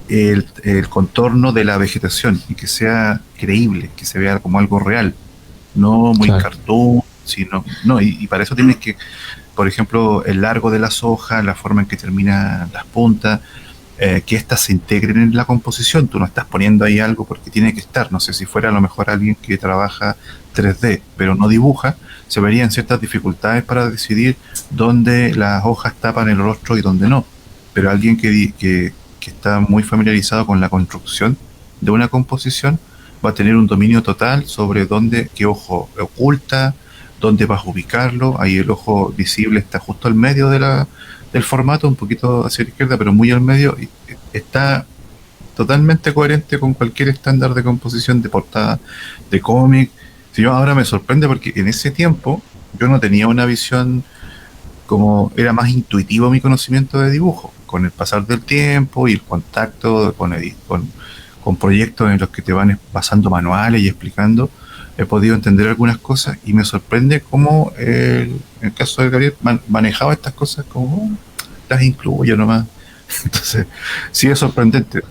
el contorno de la vegetación y que sea creíble, que se vea como algo real, no muy cartoon, sino. No, y para eso tienes que, por ejemplo, el largo de las hojas, la forma en que terminan las puntas. Que éstas se integren en la composición. Tú no estás poniendo ahí algo porque tiene que estar. No sé, si fuera a lo mejor alguien que trabaja 3D pero no dibuja, se verían ciertas dificultades para decidir dónde las hojas tapan el rostro y dónde no. Pero alguien que está muy familiarizado con la construcción de una composición va a tener un dominio total sobre qué ojo oculta, dónde vas a ubicarlo. Ahí el ojo visible está justo al medio del formato, un poquito hacia la izquierda, pero muy al medio, y está totalmente coherente con cualquier estándar de composición de portada de cómic. Si yo ahora me sorprende porque en ese tiempo yo no tenía una visión, como era más intuitivo mi conocimiento de dibujo. Con el pasar del tiempo y el contacto con proyectos en los que te van pasando manuales y explicando, he podido entender algunas cosas y me sorprende cómo en el caso de Gabriel manejaba estas cosas como las incluyo nomás. Entonces, sí es sorprendente.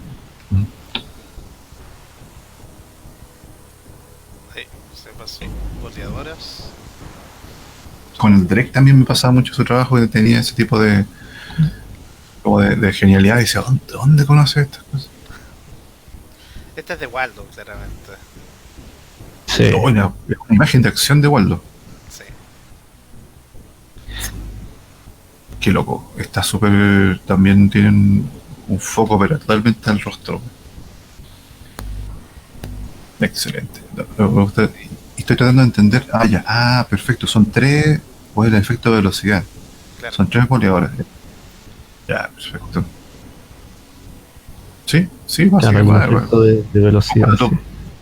Ahí, se pasó. Boleadoras. Con el Drake también me pasaba mucho su trabajo, que tenía ese tipo de como de genialidad, y decía, ¿dónde conoce estas cosas? Esta es de Waldo, claramente. Sí. Una imagen de acción de Waldo. Sí. Qué loco. Está súper. También tienen un foco, pero totalmente al rostro. Excelente. Me gusta. Estoy tratando de entender. Ah, ya. Ah, perfecto. Son 3. O el efecto de velocidad. Claro. Son 3 boleadores. Ya, perfecto. Sí, sí, Claro, hay un básicamente. efecto de velocidad. Sí.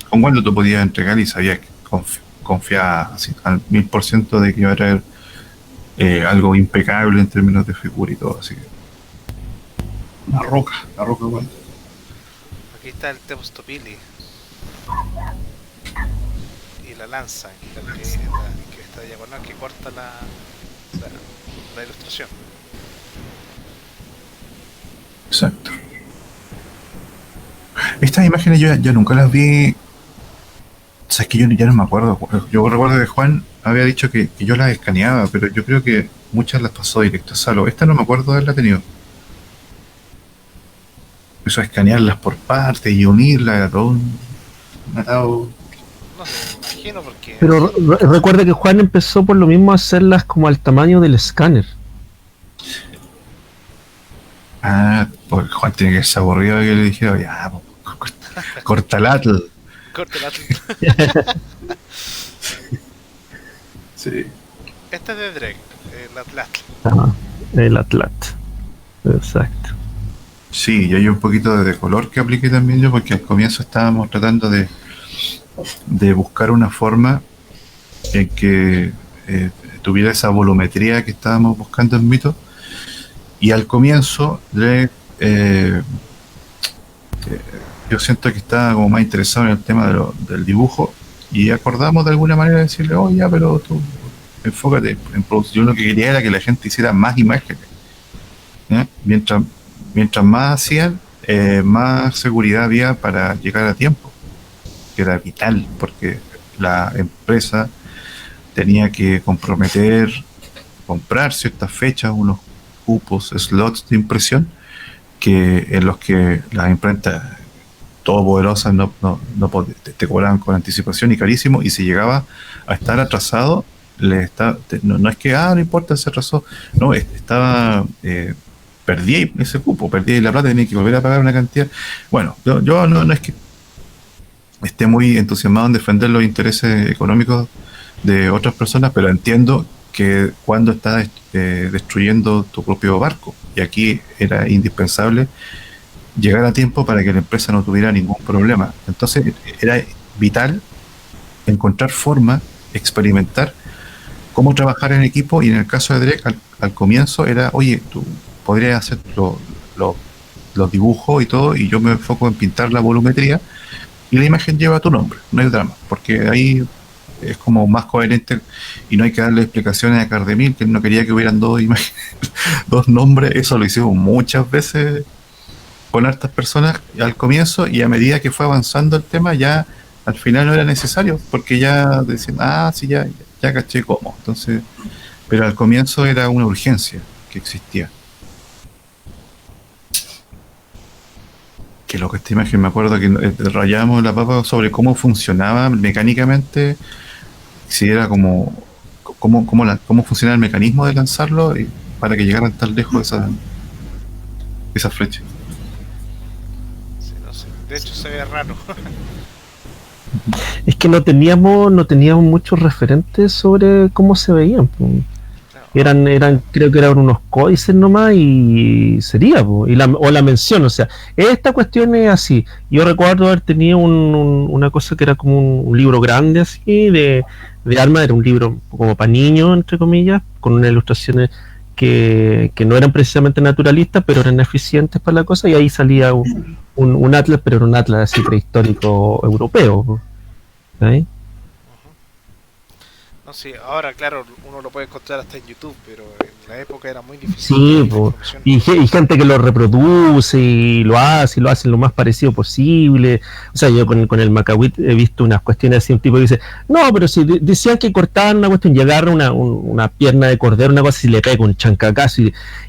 Con Waldo tú podías entregar y sabías que confiabas así, al 1000% de que iba a traer algo impecable en términos de figura y todo, así que la roca Waldo. Aquí está el Tepostopili. Y la lanza, que esta diagonal que corta la ilustración. Exacto. Estas imágenes yo nunca las vi. O sea, es que yo ya no me acuerdo. Yo recuerdo que Juan había dicho que yo las escaneaba, pero yo creo que muchas las pasó directo a Salo. Esta no me acuerdo de haberla tenido. Eso de escanearlas por partes y unirlas era todo un atado. No sé, me imagino porque... Pero recuerda que Juan empezó por lo mismo a hacerlas como al tamaño del escáner. Ah, pues Juan tiene que ser aburrido que le dijera, ya, corta el atl. Corte la... Sí. Esta es de Drake, el Atlas. Ajá, el Atlat. Exacto. Sí, y hay un poquito de color que apliqué también yo, porque al comienzo estábamos tratando de buscar una forma en que tuviera esa volumetría que estábamos buscando en Mito, y al comienzo yo siento que estaba como más interesado en el tema del dibujo, y acordamos de alguna manera decirle, oh ya, pero tú enfócate en producir. Yo lo que quería era que la gente hiciera más imágenes, ¿eh? Mientras más hacían, más seguridad había para llegar a tiempo, que era vital, porque la empresa tenía que comprar ciertas fechas, unos cupos, slots de impresión, en los que las imprentas todopoderosas te cobraban con anticipación y carísimo, y si llegaba a estar atrasado, no es que no importa, se atrasó, no, estaba perdí ese cupo, perdí la plata, tenía que volver a pagar una cantidad. Bueno, yo no es que esté muy entusiasmado en defender los intereses económicos de otras personas, pero entiendo que cuando estás destruyendo tu propio barco, y aquí era indispensable llegar a tiempo para que la empresa no tuviera ningún problema. Entonces era vital encontrar forma, experimentar cómo trabajar en equipo, y en el caso de Drake al comienzo era, oye, tú podrías hacer los dibujos y todo, y yo me enfoco en pintar la volumetría y la imagen lleva tu nombre, no hay drama, porque ahí es como más coherente y no hay que darle explicaciones a Cardemil, que él no quería que hubieran dos imágenes, dos nombres. Eso lo hicimos muchas veces con hartas personas al comienzo, y a medida que fue avanzando el tema ya al final no era necesario, porque ya decían, sí, ya caché cómo. Entonces, pero al comienzo era una urgencia que existía. Que lo que esta imagen, me acuerdo que rayábamos la papa sobre cómo funcionaba mecánicamente, si era cómo funcionaba el mecanismo de lanzarlo para que llegaran tan lejos esa flecha. Sí, no sé. De hecho se ve raro. Es que no teníamos muchos referentes sobre cómo se veían. Creo que eran unos códices nomás y sería, o la mención, o sea, esta cuestión es así. Yo recuerdo haber tenido una cosa que era como un libro grande así de armas, era un libro como para niños, entre comillas, con unas ilustraciones que no eran precisamente naturalistas, pero eran eficientes para la cosa, y ahí salía un atlas, pero era un atlas así prehistórico europeo, ¿sí? No sé, ahora claro, uno lo puede encontrar hasta en YouTube, pero en la época era muy difícil. Sí, La po. información. Y gente que lo reproduce y lo hace lo más parecido posible. O sea, yo con el Macawit he visto unas cuestiones así, un tipo que dice, no, pero si decían que cortaban una cuestión y agarra una pierna de cordero, una cosa así, le pega un chancacazo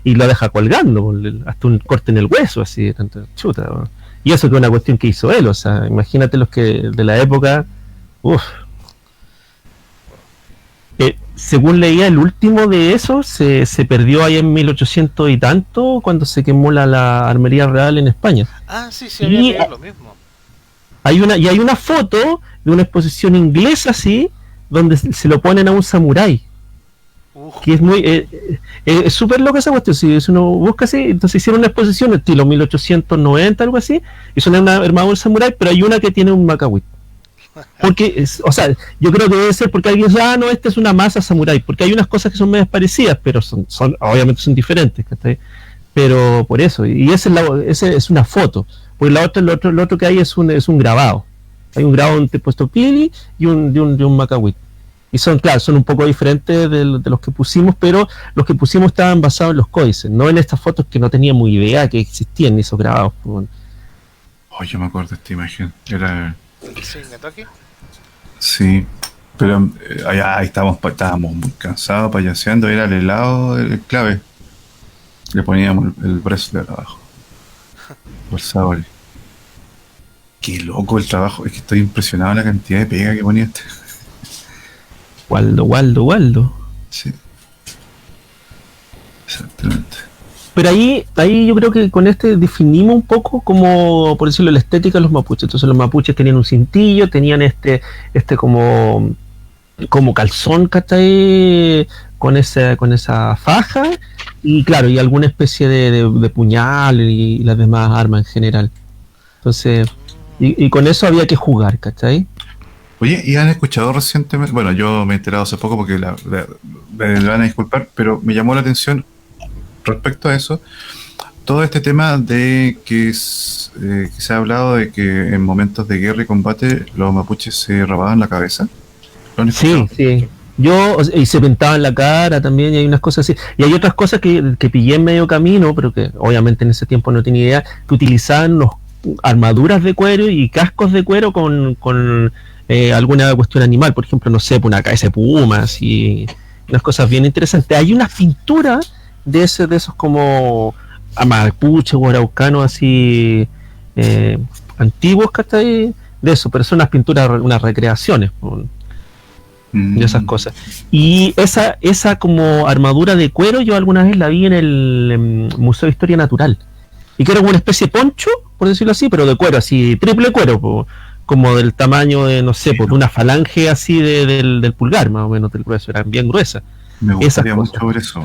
y lo deja colgando, hasta un corte en el hueso, así, tanto chuta. ¿No? Y eso que es una cuestión que hizo él, o sea, imagínate los que de la época, uff. Según leía, el último de esos se perdió ahí en 1800 y tanto, cuando se quemó la Armería Real en España. Ah, sí, había leído lo mismo. Hay una foto de una exposición inglesa así, donde se lo ponen a un samurái. Que es muy es súper loca esa cuestión. Si uno busca así, entonces hicieron una exposición estilo 1890, algo así, y son una armadura del samurái, pero hay una que tiene un Macawit. Porque, o sea, yo creo que debe ser porque alguien dice, no, esta es una masa samurái, porque hay unas cosas que son medias parecidas, pero son obviamente son diferentes, ¿cachai? Pero por eso, y ese es una foto, porque lo otro que hay es un grabado. Hay un grabado de puesto Pili y de un Macawit. Y son, claro, son un poco diferentes de los que pusimos, pero los que pusimos estaban basados en los códices, no en estas fotos que no teníamos idea que existían esos grabados. Oh, yo me acuerdo de esta imagen, era... ¿Sí, Ngatoki? Sí, pero ahí estábamos muy cansados, payaseando, era el helado el clave. Le poníamos el bracelet abajo. Por sabor. Qué loco el trabajo, es que estoy impresionado de la cantidad de pega que ponía este. Waldo. Sí. Exactamente. Pero ahí yo creo que con este definimos un poco como, por decirlo, la estética de los mapuches. Entonces los mapuches tenían un cintillo, tenían este como calzón, ¿cachai? Con esa faja, y claro, y alguna especie de puñal y las demás armas en general. Entonces, y con eso había que jugar, ¿cachai? Oye, ¿y han escuchado recientemente? Bueno, yo me he enterado hace poco porque me van a disculpar, pero me llamó la atención respecto a eso, todo este tema de que se ha hablado de que en momentos de guerra y combate los mapuches se rapaban la cabeza. ¿Lo han escuchado? Sí. Y se pintaban la cara también, y hay unas cosas así. Y hay otras cosas que pillé en medio camino, pero que obviamente en ese tiempo no tenía idea, que utilizaban armaduras de cuero y cascos de cuero con alguna cuestión animal, por ejemplo, no sé, una cabeza de pumas y unas cosas bien interesantes. Hay unas pinturas de esos como mapuche o araucanos así antiguos, ¿cachai? De eso, pero son unas pinturas, unas recreaciones de esas cosas. Y esa como armadura de cuero yo alguna vez la vi en el Museo de Historia Natural, y que era como una especie de poncho, por decirlo así, pero de cuero, así, triple cuero, como del tamaño de, no sé, de una falange así del pulgar, más o menos, del grueso, eran bien gruesas. Me gustaría mucho ver eso.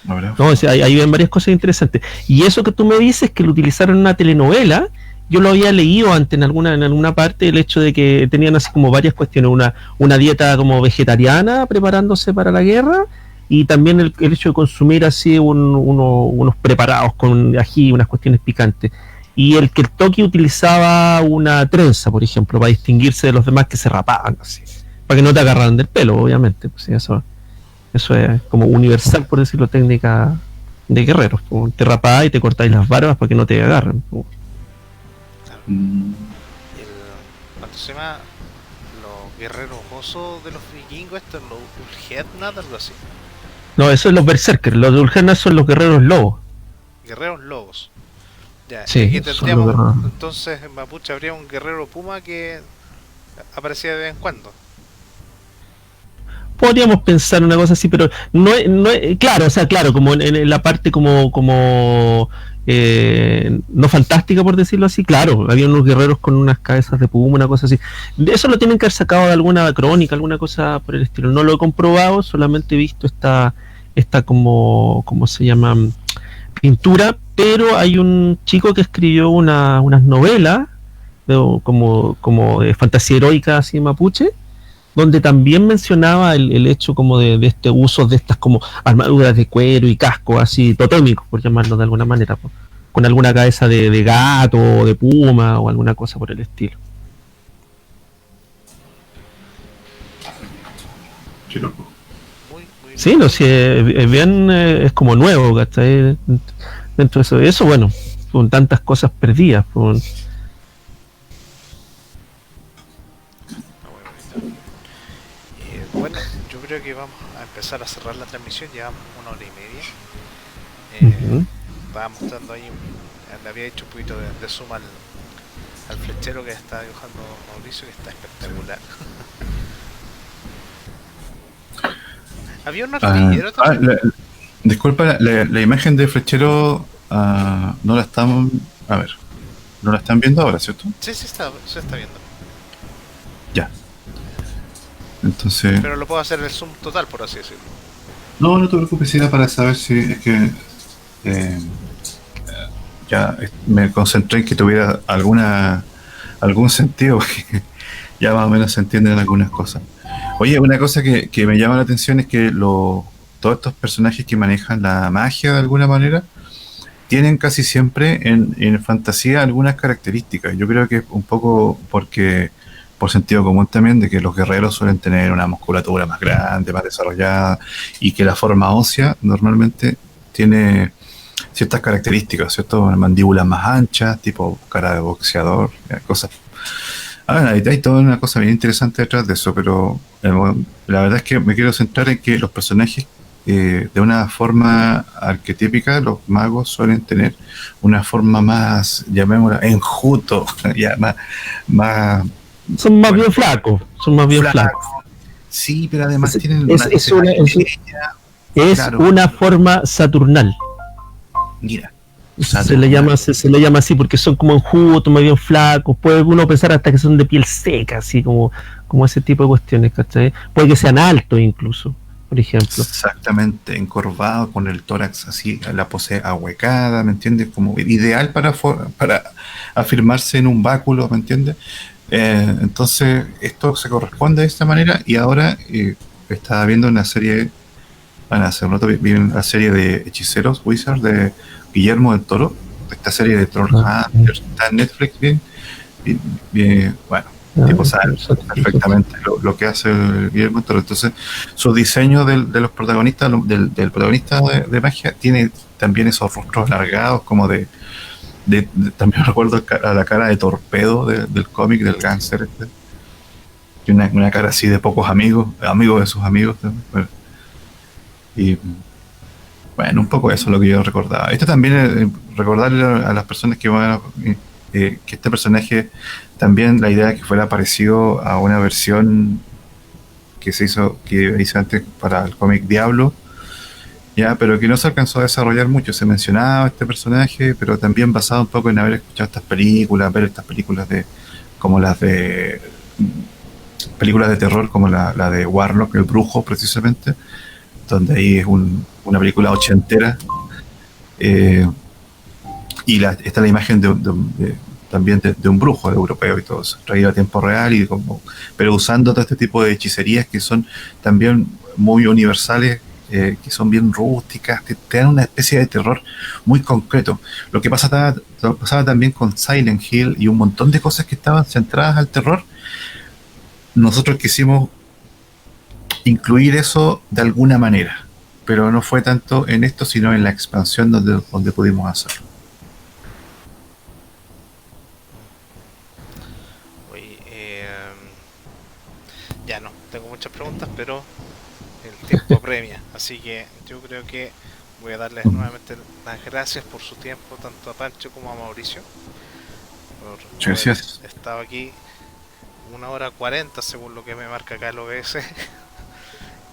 No, o sea, ahí ven varias cosas interesantes. Y eso que tú me dices que lo utilizaron en una telenovela, yo lo había leído antes en alguna parte, el hecho de que tenían así como varias cuestiones, una dieta como vegetariana preparándose para la guerra, y también el hecho de consumir así unos preparados con ají, unas cuestiones picantes. Y el Toki utilizaba una trenza, por ejemplo, para distinguirse de los demás que se rapaban así, para que no te agarraran del pelo, obviamente, pues sí, eso es como universal, por decirlo, técnica de guerreros. Te rapáis y te cortáis las barbas para que no te agarren. ¿Cuánto se llama? Los guerreros osos de los vikingos, estos, los Ulfhednad, algo así. No, eso es los berserkers. Los de Ulfhednad son los guerreros lobos. Guerreros lobos. Ya, sí, y tendríamos, entonces en mapuche habría un guerrero puma que aparecía de vez en cuando. Podríamos pensar una cosa así, pero no claro, o sea, claro, como en la parte como no fantástica, por decirlo así, claro, había unos guerreros con unas cabezas de puma, una cosa así. Eso lo tienen que haber sacado de alguna crónica, alguna cosa por el estilo. No lo he comprobado, solamente he visto esta ¿cómo se llama? Pintura, pero hay un chico que escribió unas novelas como de fantasía heroica así mapuche, donde también mencionaba el hecho como de este uso de estas como armaduras de cuero y casco así totémicos, por llamarlo de alguna manera, con alguna cabeza de gato o de puma o alguna cosa por el estilo. Qué loco. Muy Sí, no, sí, es bien, es como nuevo, ¿cachai? Dentro de eso, bueno, con tantas cosas perdidas. muy bonito. Bueno, yo creo que vamos a empezar a cerrar la transmisión. Llevamos 1 hora y media. Ujú. Estaba mostrando ahí, le había hecho un poquito de zoom al flechero que está dibujando Mauricio, que está espectacular. Había un artillero también. Disculpa, la imagen de Flechero no la estamos. A ver, no la están viendo ahora, ¿cierto? Sí, se está viendo. Ya. Entonces. Pero lo puedo hacer el zoom total, por así decirlo. No, no te preocupes, era para saber si es que. Ya me concentré en que tuviera algún sentido, porque ya más o menos se entienden algunas cosas. Oye, una cosa que me llama la atención es que todos estos personajes que manejan la magia de alguna manera tienen casi siempre en fantasía algunas características. Yo creo que es un poco porque, por sentido común también, de que los guerreros suelen tener una musculatura más grande, más desarrollada, y que la forma ósea normalmente tiene ciertas características, ¿cierto? Mandíbulas más anchas, tipo cara de boxeador, cosas. Hay toda una cosa bien interesante detrás de eso, pero la verdad es que me quiero centrar en que los personajes, de una forma arquetípica, los magos suelen tener una forma más, llamémosla, enjuto, ya, más Son más bueno, bien flacos, son más bien flaco. flacos. Sí, pero además tienen Es claro, una forma saturnal. mira, Se le llama así porque son como enjutos, más bien flacos. Puede uno pensar hasta que son de piel seca, así como ese tipo de cuestiones, ¿cachai? Puede que sean altos incluso, por ejemplo. exactamente, encorvado, con el tórax así, la pose ahuecada, ¿me entiendes? Como ideal para afirmarse en un báculo, ¿me entiendes? Entonces, esto se corresponde de esta manera, y ahora estaba viendo una serie, bueno, hace un rato vi una serie de hechiceros, Wizards, de Guillermo del Toro, esta serie de Trollhunter, está en Netflix, bueno, tipo sabe perfectamente lo que hace Guillermo del Toro. Entonces, su diseño de los protagonistas, del protagonista de magia, tiene también esos rostros alargados, como también recuerdo a la cara de Torpedo del cómic del gánster este, y una cara así de pocos amigos de sus amigos también. Bueno, y bueno, un poco eso es lo que yo recordaba. Esto también es recordarle a las personas que van que este personaje también, la idea es que fuera parecido a una versión que hizo antes para el cómic Diablo, ya, pero que no se alcanzó a desarrollar mucho. Se mencionaba este personaje, pero también basado un poco en haber escuchado estas películas, ver estas películas como las de películas de terror, como la de Warlock, el brujo, precisamente, donde ahí es una película ochentera, y está la imagen también de un brujo europeo y todo eso, traído a tiempo real, pero usando todo este tipo de hechicerías que son también muy universales, que son bien rústicas, que te dan una especie de terror muy concreto. Lo que pasaba también con Silent Hill y un montón de cosas que estaban centradas al terror. Nosotros quisimos incluir eso de alguna manera, pero no fue tanto en esto, sino en la expansión donde pudimos hacerlo. Oye, ya no tengo muchas preguntas, pero el tiempo apremia, así que yo creo que voy a darles nuevamente las gracias por su tiempo, tanto a Pancho como a Mauricio, por Gracias. haber estado aquí 1 hora 40 según lo que me marca acá el OBS,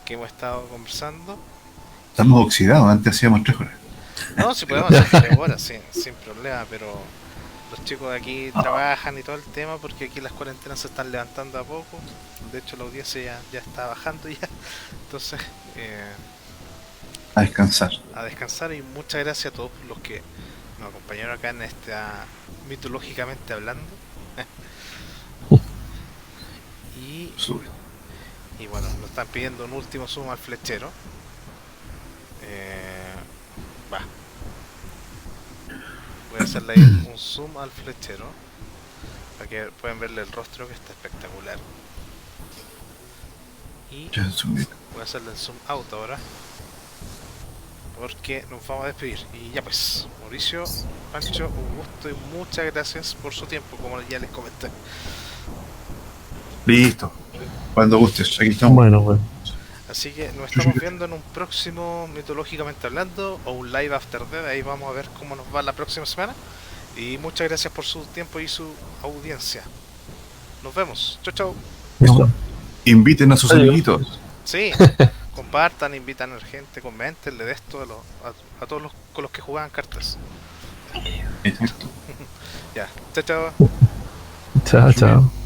que hemos estado conversando. Estamos oxidados, antes hacíamos 3 horas. No, si podemos hacer 3 horas sin problema, pero los chicos de aquí trabajan y todo el tema, porque aquí las cuarentenas se están levantando a poco. De hecho, la audiencia ya está bajando ya. Entonces, A descansar. a descansar, y muchas gracias a todos los que nos acompañaron acá en esta mitológicamente hablando. y bueno, nos están pidiendo un último zoom al flechero. Va. Voy a hacerle ahí un zoom al flechero para que puedan verle el rostro, que está espectacular. Y Ya, Voy a hacerle el zoom out ahora. Porque nos vamos a despedir. Y ya pues, Mauricio, Pancho, un gusto y muchas gracias por su tiempo, como ya les comenté. Listo. Cuando gustes, aquí estamos. Bueno, bueno. Así que nos estamos viendo en un próximo Mitológicamente Hablando o un live after death. Ahí vamos a ver cómo nos va la próxima semana. Y muchas gracias por su tiempo y su audiencia. Nos vemos. Chau, chau. Eso. Inviten a sus Adiós. amiguitos. Sí, compartan, invitan a la gente, coméntenle de esto a todos los con los que jugaban cartas. Exacto. Ya, chao, chao. Chao, chao.